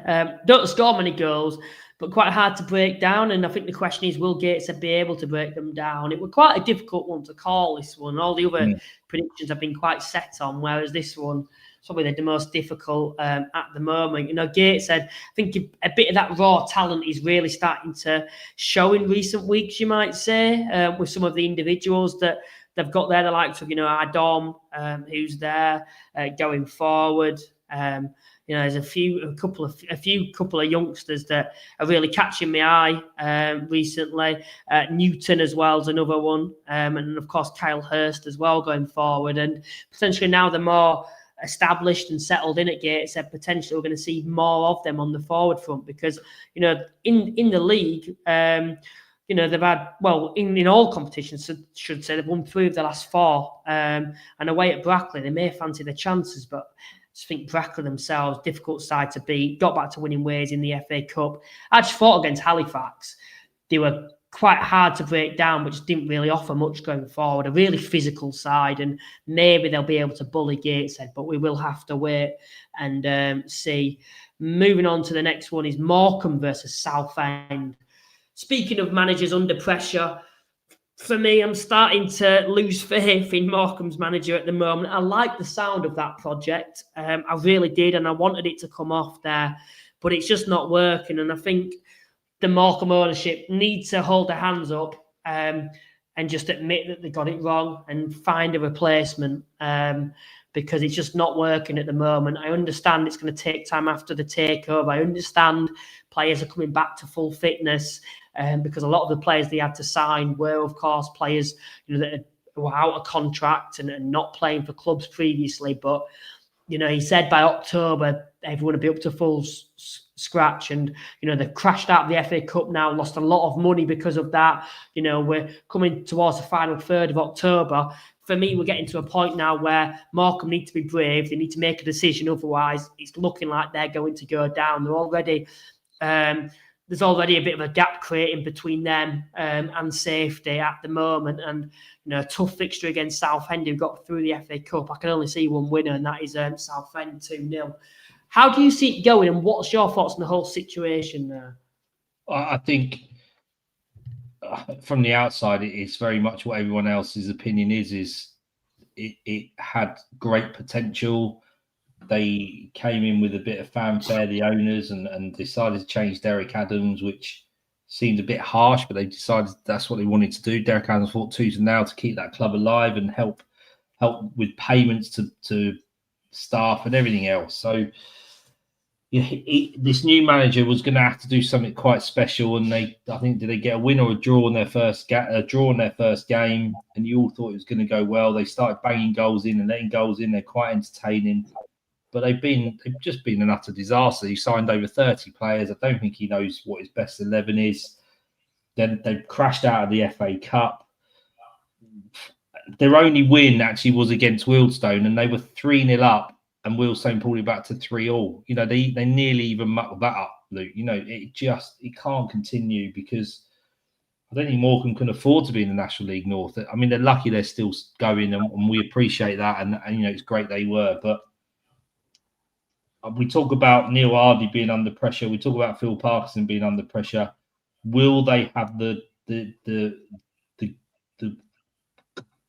Don't score many goals, but quite hard to break down. And I think the question is, will Gateshead be able to break them down? It was quite a difficult one to call, this one. All the other predictions have been quite set on, whereas this one is probably the most difficult at the moment. Gateshead, I think a bit of that raw talent is really starting to show in recent weeks, you might say, with some of the individuals that they've got there, the likes of, Adom, who's there going forward. There's a few couple of youngsters that are really catching my eye recently. Newton as well is another one, and of course Kyle Hurst as well going forward. And potentially now they're more established and settled in at Gateshead, potentially we're going to see more of them on the forward front, because in the league. They've had, in all competitions, should say, they've won 3 of the last 4. And away at Brackley, they may fancy the chances, but just think Bracknell themselves, difficult side to beat, got back to winning ways in the FA Cup. I just thought against Halifax, they were quite hard to break down, but just didn't really offer much going forward. A really physical side, and maybe they'll be able to bully Gateshead, but we will have to wait and see. Moving on to the next one is Morecambe versus Southend. Speaking of managers under pressure, for me, I'm starting to lose faith in Morecambe's manager at the moment. I like the sound of that project. I really did, and I wanted it to come off there, but it's just not working. And I think the Morecambe ownership need to hold their hands up and just admit that they got it wrong and find a replacement because it's just not working at the moment. I understand it's going to take time after the takeover. I understand players are coming back to full fitness because a lot of the players they had to sign were, of course, players that were out of contract and not playing for clubs previously. But he said by October everyone will be up to full scratch, and they've crashed out of the FA Cup now, lost a lot of money because of that. We're coming towards the final third of October. For me, we're getting to a point now where Morecambe need to be brave. They need to make a decision, otherwise it's looking like they're going to go down. They're already there's already a bit of a gap creating between them and safety at the moment. And a tough fixture against Southend, who got through the FA Cup. I can only see one winner, and that is Southend 2-0. How do you see it going, and what's your thoughts on the whole situation there? I think from the outside, it's very much what everyone else's opinion is it had great potential. They came in with a bit of fanfare, the owners, and decided to change Derek Adams, which seemed a bit harsh, but they decided that's what they wanted to do. Derek Adams fought tooth and nail to keep that club alive and help with payments to staff and everything else. So this new manager was going to have to do something quite special, and I think did they get a win or a draw in their first game, and you all thought it was going to go well. They started banging goals in and letting goals in. They're quite entertaining. But they've just been an utter disaster. He signed over 30 players. I don't think he knows what his best 11 is. Then they've crashed out of the FA Cup. Their only win actually was against Wealdstone, and they were 3-0 up, and Wealdstone pulled it back to 3-3. They nearly even mucked that up, Luke. It can't continue, because I don't think Morecambe can afford to be in the National League North. I mean, they're lucky they're still going, and we appreciate that, and it's great they were, but we talk about Neil Hardy being under pressure. We talk about Phil Parkinson being under pressure. Will they have the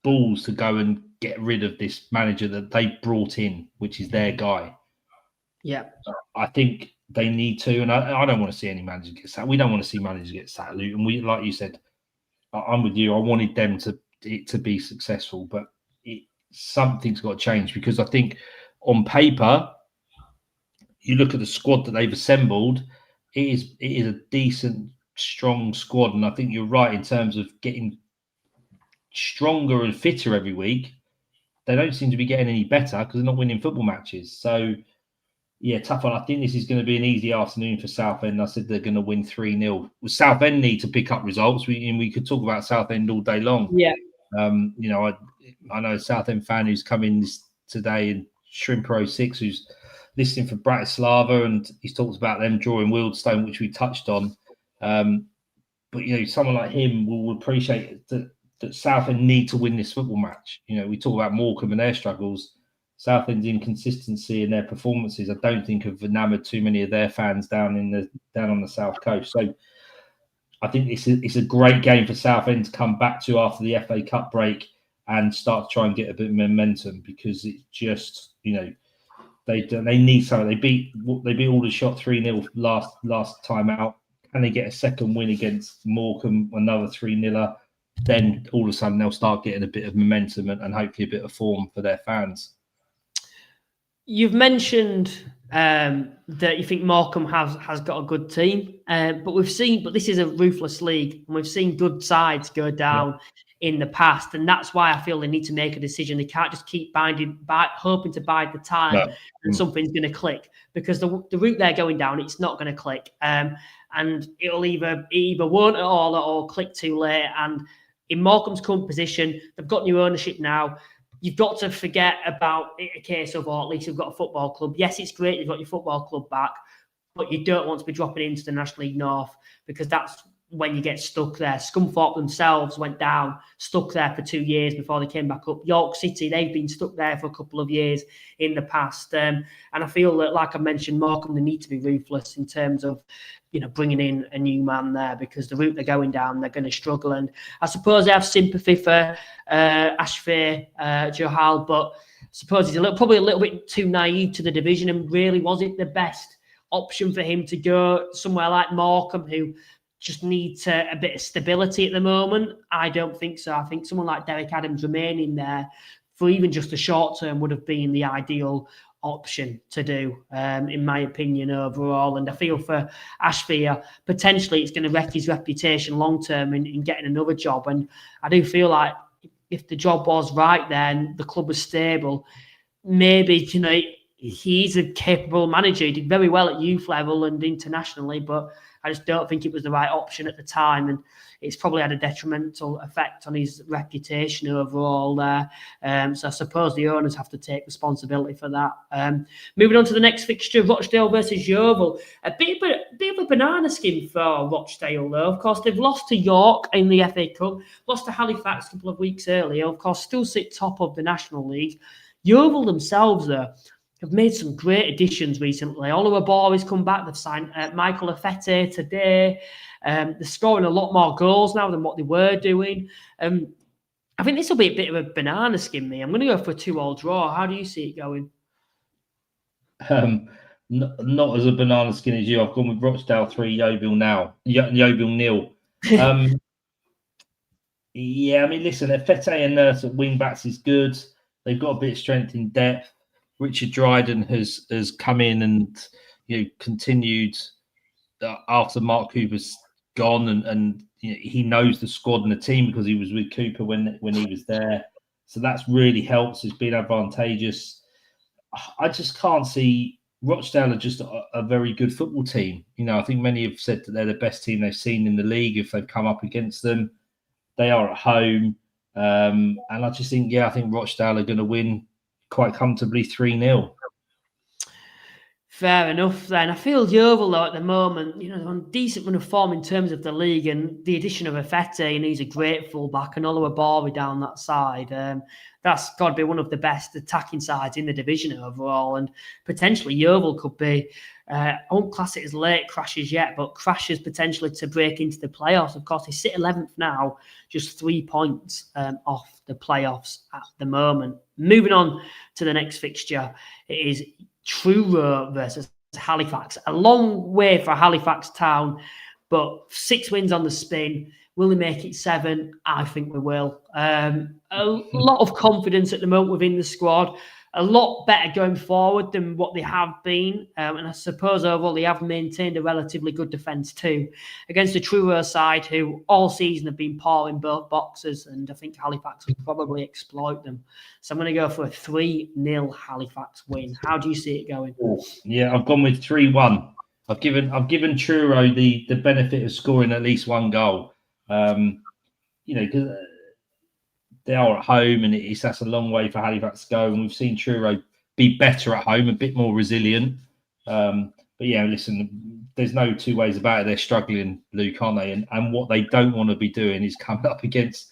balls to go and get rid of this manager that they brought in, which is their guy? Yeah, I think they need to, and I don't want to see any manager get sacked. We don't want to see managers get sacked, Luke. And we, like you said, I'm with you. I wanted them to be successful, but something's got to change, because I think on paper, you look at the squad that they've assembled, it is a decent, strong squad. And I think you're right in terms of getting stronger and fitter every week. They don't seem to be getting any better because they're not winning football matches. So, yeah, tough one. I think this is going to be an easy afternoon for Southend. I said they're going to win 3-0. Southend need to pick up results. We could talk about Southend all day long. Yeah. I know a Southend fan who's come in today, and Shrimper06, who's listening for Bratislava, and he's talked about them drawing Wealdstone, which we touched on. But someone like him will appreciate that Southend need to win this football match. We talk about Morecambe and their struggles. Southend's inconsistency in their performances, I don't think, have enamoured too many of their fans down on the south coast. So I think it's a great game for Southend to come back to after the FA Cup break and start to try and get a bit of momentum, because it's just they need something. They beat Aldershot 3-0 last time out. Can they get a second win against Morecambe, another 3-0? Then all of a sudden they'll start getting a bit of momentum and hopefully a bit of form for their fans. You've mentioned that you think Morecambe has got a good team, but this is a ruthless league, and we've seen good sides go down in the past, and that's why I feel they need to make a decision. They can't just keep hoping to bide the time and something's going to click, because the route they're going down, it's not going to click, and it'll either won't at all or click too late. And in Morecambe's current position, they've got new ownership now. you've got to forget about a case of, or at least you've got a football club. Yes, it's great you've got your football club back, but you don't want to be dropping into the National League North, because that's when you get stuck there. Scunthorpe themselves went down, stuck there for 2 years before they came back up. York City, they've been stuck there for a couple of years in the past. And I feel that, like I mentioned, Morecambe, they need to be ruthless in terms of, bringing in a new man there, because the route they're going down, they're going to struggle. And I suppose I have sympathy for Ashford, Johal, but I suppose he's probably a little bit too naive to the division, and really, was it the best option for him to go somewhere like Morecambe, who just needs a bit of stability at the moment? I don't think so. I think someone like Derek Adams remaining there for even just a short term would have been the ideal option to do, in my opinion, overall. And I feel for Ashford, potentially it's going to wreck his reputation long term in getting another job. And I do feel like if the job was right there and the club was stable, maybe, he's a capable manager. He did very well at youth level and internationally, but I just don't think it was the right option at the time, and it's probably had a detrimental effect on his reputation overall there. So I suppose the owners have to take responsibility for that. Moving on to the next fixture, Rochdale versus Yeovil. A bit of a banana skin for Rochdale, though. Of course, they've lost to York in the FA Cup, lost to Halifax a couple of weeks earlier. Of course, still sit top of the National League. Yeovil themselves, though, have made some great additions recently. Oliver Ball has come back. They've signed Michael Afete today. They're scoring a lot more goals now than what they were doing. I think this will be a bit of a banana skin, me. I'm going to go for a 2-2 draw. How do you see it going? Not as a banana skin as you. I've gone with Rochdale 3, Yeovil 0. Yeah, I mean, listen, Afete and Nurse at wing backs is good. They've got a bit of strength in depth. Richard Dryden has come in and continued after Mark Cooper's gone, and he knows the squad and the team because he was with Cooper when he was there. So that's really helps. It's been advantageous. I just can't see. Rochdale are just a very good football team. I think many have said that they're the best team they've seen in the league if they've come up against them. They are at home, and I just think, I think Rochdale are going to win quite comfortably 3-0. Fair enough then. I feel Yeovil, though, at the moment, they're on a decent run of form in terms of the league, and the addition of Afete, and he's a great fullback, and Oliver Bari down that side. That's got to be one of the best attacking sides in the division overall, and potentially Yeovil could be, I won't class it as late crashes yet, but crashes potentially to break into the playoffs. Of course, they sit 11th now, just 3 points off the playoffs at the moment. Moving on to the next fixture, it is Truro versus Halifax. A long way for Halifax Town, but 6 wins on the spin. Will they make it 7? I think we will. A lot of confidence at the moment within the squad. A lot better going forward than what they have been. And I suppose overall they have maintained a relatively good defence too. Against the Truro side, who all season have been poor in both boxes. And I think Halifax will probably exploit them. So I'm going to go for a 3-0 Halifax win. How do you see it going? Yeah, I've gone with 3-1. I've given Truro the benefit of scoring at least 1 goal. Because they are at home, and that's a long way for Halifax to go. And we've seen Truro be better at home, a bit more resilient. But listen, there's no 2 ways about it. They're struggling, Luke, aren't they? And what they don't want to be doing is coming up against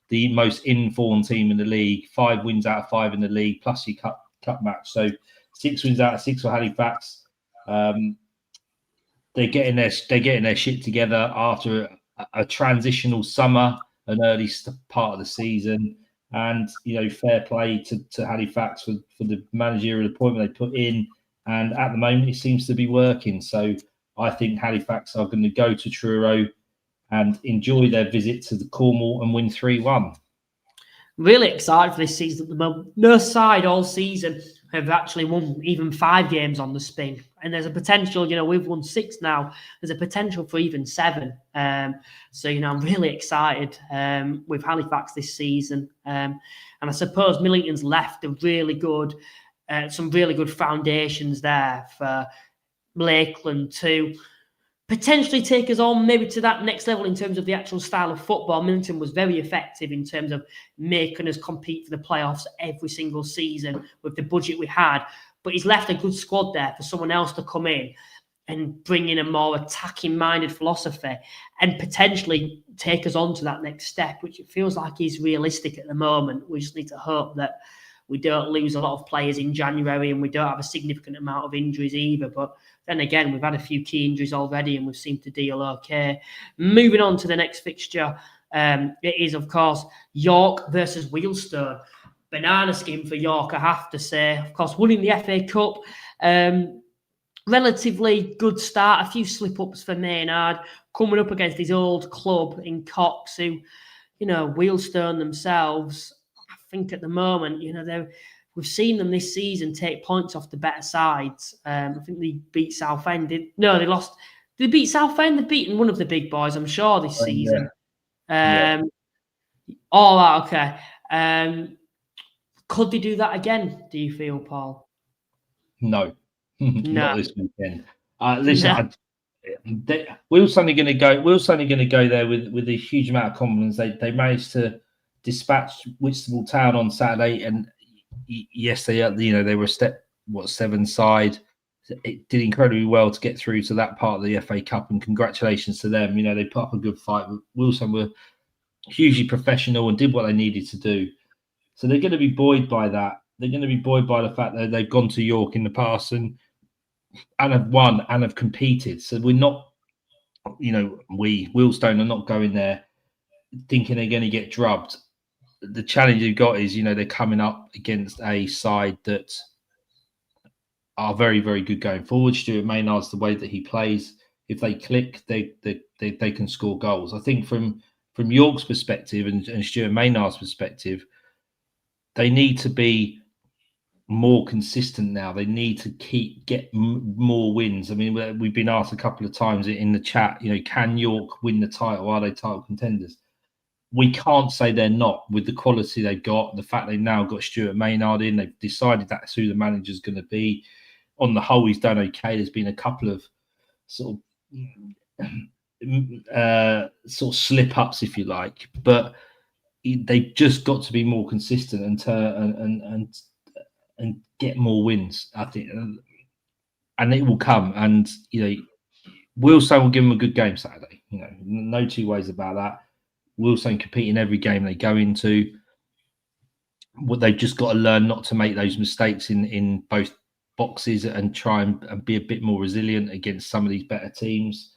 the most in-form team in the league. 5 wins out of 5 in the league, plus your cup match. So 6 wins out of 6 for Halifax. They're getting their shit together after a transitional summer, an early part of the season, and fair play to Halifax for the managerial appointment they put in, and at the moment it seems to be working. So I think Halifax are going to go to Truro and enjoy their visit to the Cornwall and win 3-1. Really excited for this season at the moment. No side all season have actually won even 5 games on the spin. And there's a potential, we've won 6 now. There's a potential for even 7. So, I'm really excited with Halifax this season. And I suppose Millington's left some really good foundations there for Lakeland too. potentially take us on maybe to that next level in terms of the actual style of football. Millington was very effective in terms of making us compete for the playoffs every single season with the budget we had. But he's left a good squad there for someone else to come in and bring in a more attacking-minded philosophy and potentially take us on to that next step, which it feels like is realistic at the moment. We just need to hope that we don't lose a lot of players in January and we don't have a significant amount of injuries either. But then again, we've had a few key injuries already and we've seemed to deal okay. Moving on to the next fixture, it is, of course, York versus Wealdstone. Banana skin for York, I have to say. Of course, winning the FA Cup. Relatively good start, a few slip-ups for Maynard, coming up against his old club in Cox, who, Wealdstone themselves, I think at the moment, we've seen them this season take points off the better sides. I think they beat Southend. They lost. Did they beat Southend? They've beaten one of the big boys, I'm sure, this season. Yeah. All right, okay. Could they do that again, do you feel, Paul? No. Not this weekend. Listen, Will's only going to go there with a huge amount of confidence. They managed to dispatch Whitstable Town on Saturday, and yes, they were a 7 side. It did incredibly well to get through to that part of the FA Cup, and congratulations to them. They put up a good fight. Wilson were hugely professional and did what they needed to do. So they're going to be buoyed by that. They're going to be buoyed by the fact that they've gone to York in the past and have won and have competed. So we're not, Wealdstone are not going there thinking they're going to get drubbed. The challenge they've got is, they're coming up against a side that are very, very good going forward. Stuart Maynard's the way that he plays. If they click, they can score goals. I think from York's perspective and Stuart Maynard's perspective, they need to be more consistent now. They need to get more wins. I mean, we've been asked a couple of times in the chat, can York win the title? Are they title contenders? We can't say they're not with the quality they've got, the fact they've now got Stuart Maynard in. They've decided that's who the manager's going to be. On the whole, he's done okay. There's been a couple of sort of slip-ups, if you like, but they've just got to be more consistent and get more wins, I think, and it will come. And Wealdstone will give them a good game Saturday. No two ways about that. Wealdstone compete in every game they go into. What they've just got to learn not to make those mistakes in both boxes and try and be a bit more resilient against some of these better teams.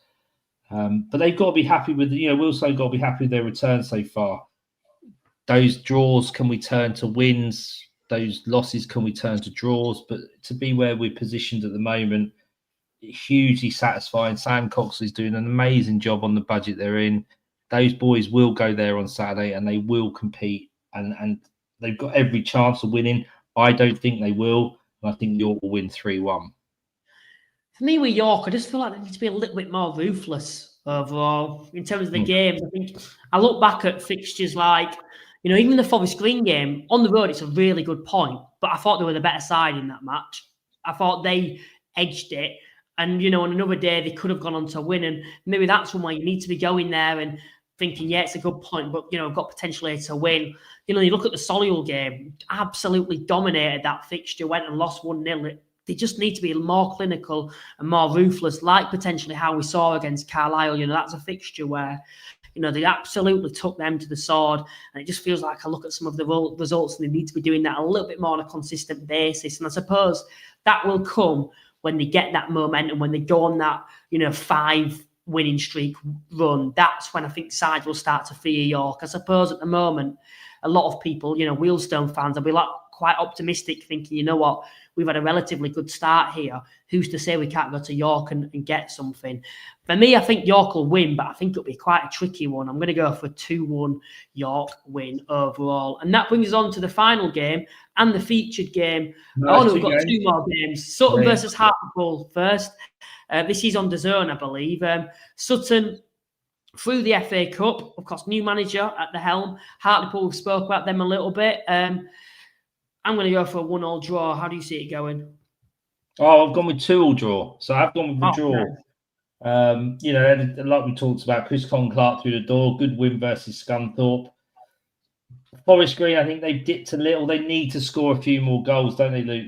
But they've got to be happy with Wealdstone. Got to be happy with their return so far. Those draws can we turn to wins? Those losses can we turn to draws? But to be where we're positioned at the moment, hugely satisfying. Sam Cox is doing an amazing job on the budget they're in. Those boys will go there on Saturday and they will compete, and they've got every chance of winning. I don't think they will, and I think York will win 3-1. For me, with York, I just feel like they need to be a little bit more ruthless overall in terms of the games. I think I look back at fixtures like, even the Forest Green game, on the road, it's a really good point, but I thought they were the better side in that match. I thought they edged it, and, on another day, they could have gone on to win, and maybe that's one where you need to be going there and thinking, yeah, it's a good point, but, I've got potentially to win. You look at the Solihull game, absolutely dominated that fixture, went and lost 1-0. They just need to be more clinical and more ruthless, like potentially how we saw against Carlisle. That's a fixture where, they absolutely took them to the sword. And it just feels like I look at some of the results and they need to be doing that a little bit more on a consistent basis. And I suppose that will come when they get that momentum, when they go on that, 5-winning streak run. That's when I think sides will start to fear York. I suppose at the moment, a lot of people, Wealdstone fans, will be quite optimistic, thinking, what, we've had a relatively good start here. Who's to say we can't go to York and get something? For me, I think York will win, but I think it'll be quite a tricky one. I'm going to go for 2-1 York win overall. And that brings us on to the final game and the featured game. We've got 2 more games. Sutton versus Hartlepool first. This is on DAZN, I believe. Sutton through the FA Cup, of course, new manager at the helm. Hartlepool, we've spoke about them a little bit. I'm going to go for a 1-1 draw. How do you see it going? Oh, I've gone with 2-2 draw. So I've gone with the draw. Okay. Like we talked about, Chris Conn-Clarke through the door, good win versus Scunthorpe. Forest Green, I think they've dipped a little. They need to score a few more goals, don't they, Luke?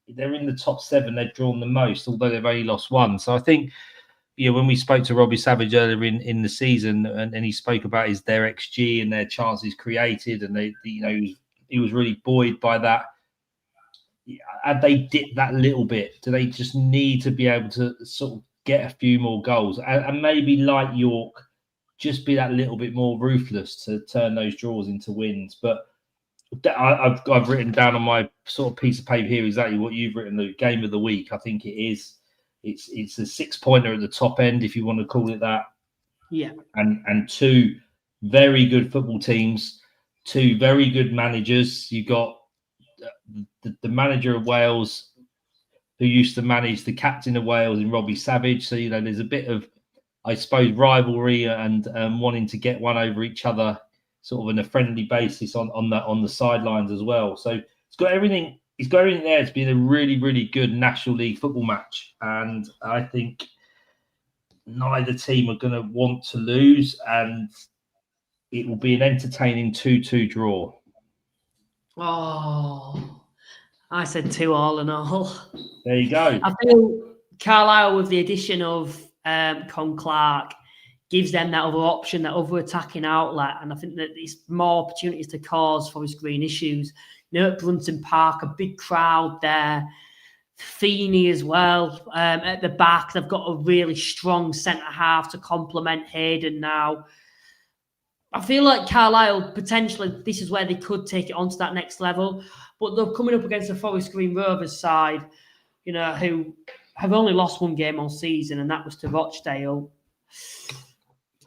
They're in the top 7. They've drawn the most, although they've only lost 1. So I think, when we spoke to Robbie Savage earlier in the season, and he spoke about their XG and their chances created, and he was really buoyed by that. Had they dipped that little bit? Do they just need to be able to sort of get a few more goals and maybe, like York, just be that little bit more ruthless to turn those draws into wins? But I've written down on my sort of piece of paper here exactly what you've written, Luke. Game of the week, I think it is. It's a 6-pointer at the top end, if you want to call it that. Yeah. And 2 very good football teams, 2 very good managers. You got the manager of Wales, who used to manage the captain of Wales in Robbie Savage. So, there's a bit of, I suppose, rivalry and wanting to get one over each other, sort of on a friendly basis on the sidelines as well. So it's got everything. It's got everything there to be a really, really good National League football match. And I think neither team are going to want to lose, and it will be an entertaining 2-2 draw. Oh, I said 2-all. There you go. I feel Carlisle, with the addition of Conn-Clarke, gives them that other option, that other attacking outlet. And I think that there's more opportunities to cause Forest Green issues. At Brunton Park, a big crowd there. Feeney as well. At the back, they've got a really strong centre-half to complement Hayden now. I feel like Carlisle, potentially, this is where they could take it on to that next level. But they're coming up against the Forest Green Rovers side, who have only lost 1 game all season, and that was to Rochdale.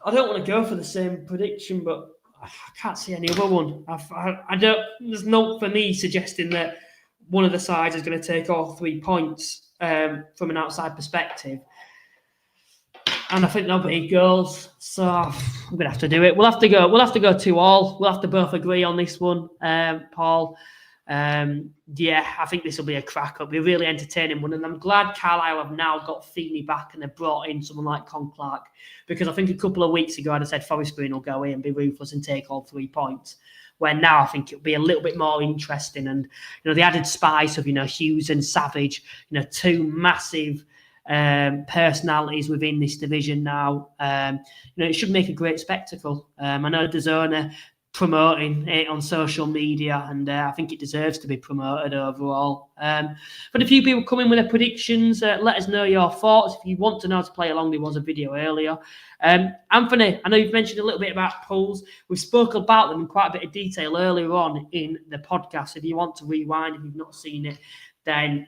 I don't want to go for the same prediction, but I can't see any other one. I don't. There's no, for me, suggesting that one of the sides is going to take all 3 points from an outside perspective. And I think nobody goes, so I'm going to have to do it. We'll have to go 2-all. We'll have to both agree on this one, Paul. I think this will be a crack up. It'll be a really entertaining one. And I'm glad Carlisle have now got Feeney back and they've brought in someone like Conn-Clarke, because I think a couple of weeks ago I'd have said Forest Green will go in and be ruthless and take all 3 points. Where now I think it'll be a little bit more interesting. And, the added spice of, Hughes and Savage, 2 massive personalities within this division now. It should make a great spectacle. I know there's owner promoting it on social media, and I think it deserves to be promoted overall. But a few people come in with their predictions. Let us know your thoughts. If you want to know how to play along, there was a video earlier. Anthony, I know you've mentioned a little bit about polls. We've spoken about them in quite a bit of detail earlier on in the podcast. If you want to rewind, if you've not seen it, then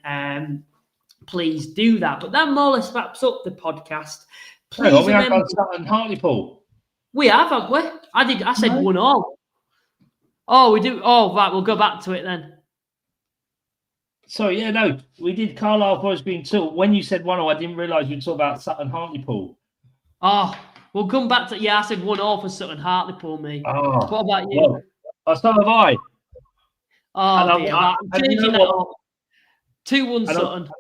please do that. But that more or less wraps up the podcast. Please we have done Sutton Hartlepool. We have, haven't we? I said 1-all. Oh, we do. Oh, right. We'll go back to it then. Sorry, we did Carlisle Forest Green 2. When you said 1-all, I didn't realise you were talking about Sutton Hartlepool. Oh, we'll come back to. Yeah, I said 1-all for Sutton Hartlepool, me. Oh, what about you? Well, so have I. Oh, dear. I'm changing that up. 2-1 Sutton.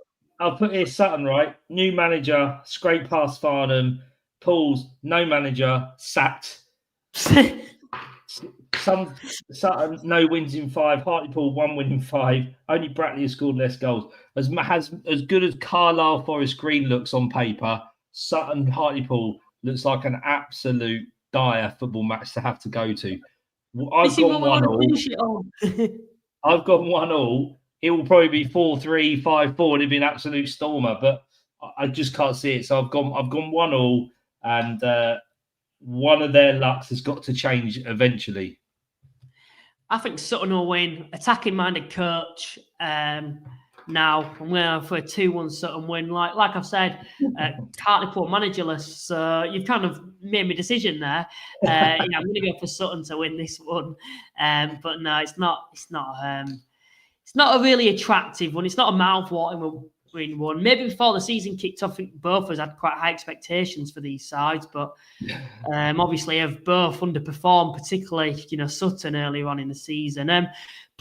I'll put here Sutton, right? New manager, scrape past Farnham. Pools, no manager, sacked. Sutton, no wins in 5. Hartlepool, 1 win in 5. Only Bratley has scored less goals. As good as Carlisle Forest Green looks on paper, Sutton Hartlepool looks like an absolute dire football match to have to go to. I've gone 1-all. I've gone 1-all. It will probably be 4-3, 5-4. It'd be an absolute stormer, but I just can't see it. So I've gone 1-all. And one of their lucks has got to change eventually. I think Sutton will win. Attacking-minded coach. Now I'm going for a 2-1 Sutton win. Like I've said, Hartlepool managerless. So you've kind of made my decision there. I'm going to go for Sutton to win this one. But no, it's not. It's not a really attractive one. It's not a mouth-watering one. Maybe before the season kicked off, I think both of us had quite high expectations for these sides, but obviously have both underperformed, particularly Sutton earlier on in the season.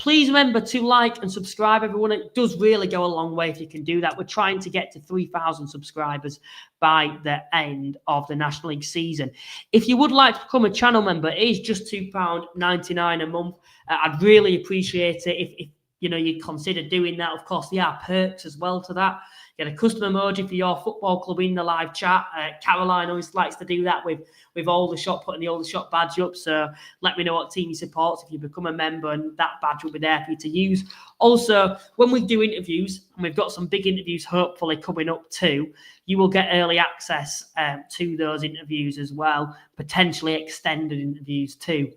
Please remember to like and subscribe, everyone. It does really go a long way if you can do that. We're trying to get to 3,000 subscribers by the end of the National League season. If you would like to become a channel member, it is just £2.99 a month. I'd really appreciate it if you'd consider doing that. Of course, there are perks as well to that. Get a custom emoji for your football club in the live chat. Caroline always likes to do that with Aldershot, putting the Aldershot badge up. So let me know what team you support if you become a member, and that badge will be there for you to use. Also, when we do interviews, and we've got some big interviews hopefully coming up too, you will get early access to those interviews as well, potentially extended interviews too.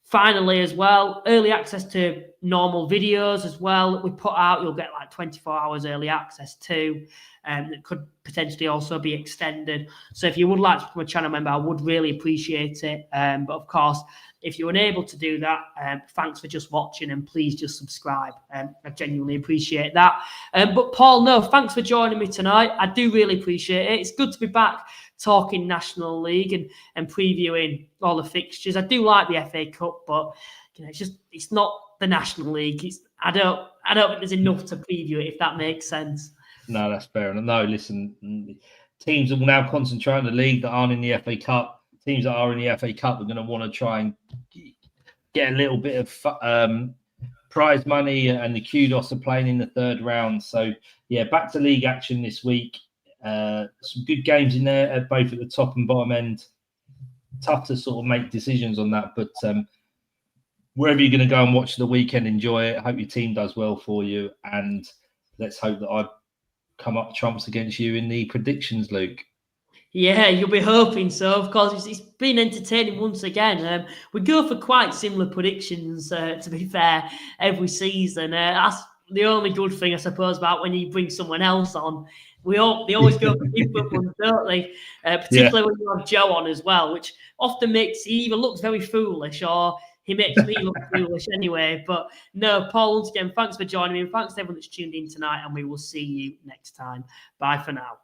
Finally, as well, early access to normal videos as well that we put out. You'll get like 24 hours early access to, that could potentially also be extended. So if you would like to become a channel member, I would really appreciate it. But of course, if you're unable to do that, thanks for just watching, and please just subscribe. I genuinely appreciate that. But Paul, no, thanks for joining me tonight. I do really appreciate it. It's good to be back talking National League and previewing all the fixtures. I do like the FA Cup, but it's not the National League. I don't think there's enough to preview it, if that makes sense. No, that's fair enough. No, listen, teams will now concentrate on the league that aren't in the FA Cup. Teams that are in the FA Cup are going to want to try and get a little bit of prize money and the kudos of playing in the third round. So, yeah, back to league action this week. Some good games in there, both at the top and bottom end. Tough to sort of make decisions on that, but wherever you're going to go and watch the weekend, enjoy it. Hope your team does well for you, and let's hope that I come up trumps against you in the predictions, Luke. Yeah, you'll be hoping so. Of course, it's been entertaining once again. We go for quite similar predictions, to be fair, every season. That's the only good thing, I suppose, about when you bring someone else on. They always go for different ones, don't they? Particularly when you have Joe on as well, which often makes he either looks very foolish or he makes me look foolish anyway. But no, Paul, once again, thanks for joining me, and thanks to everyone that's tuned in tonight, and we will see you next time. Bye for now.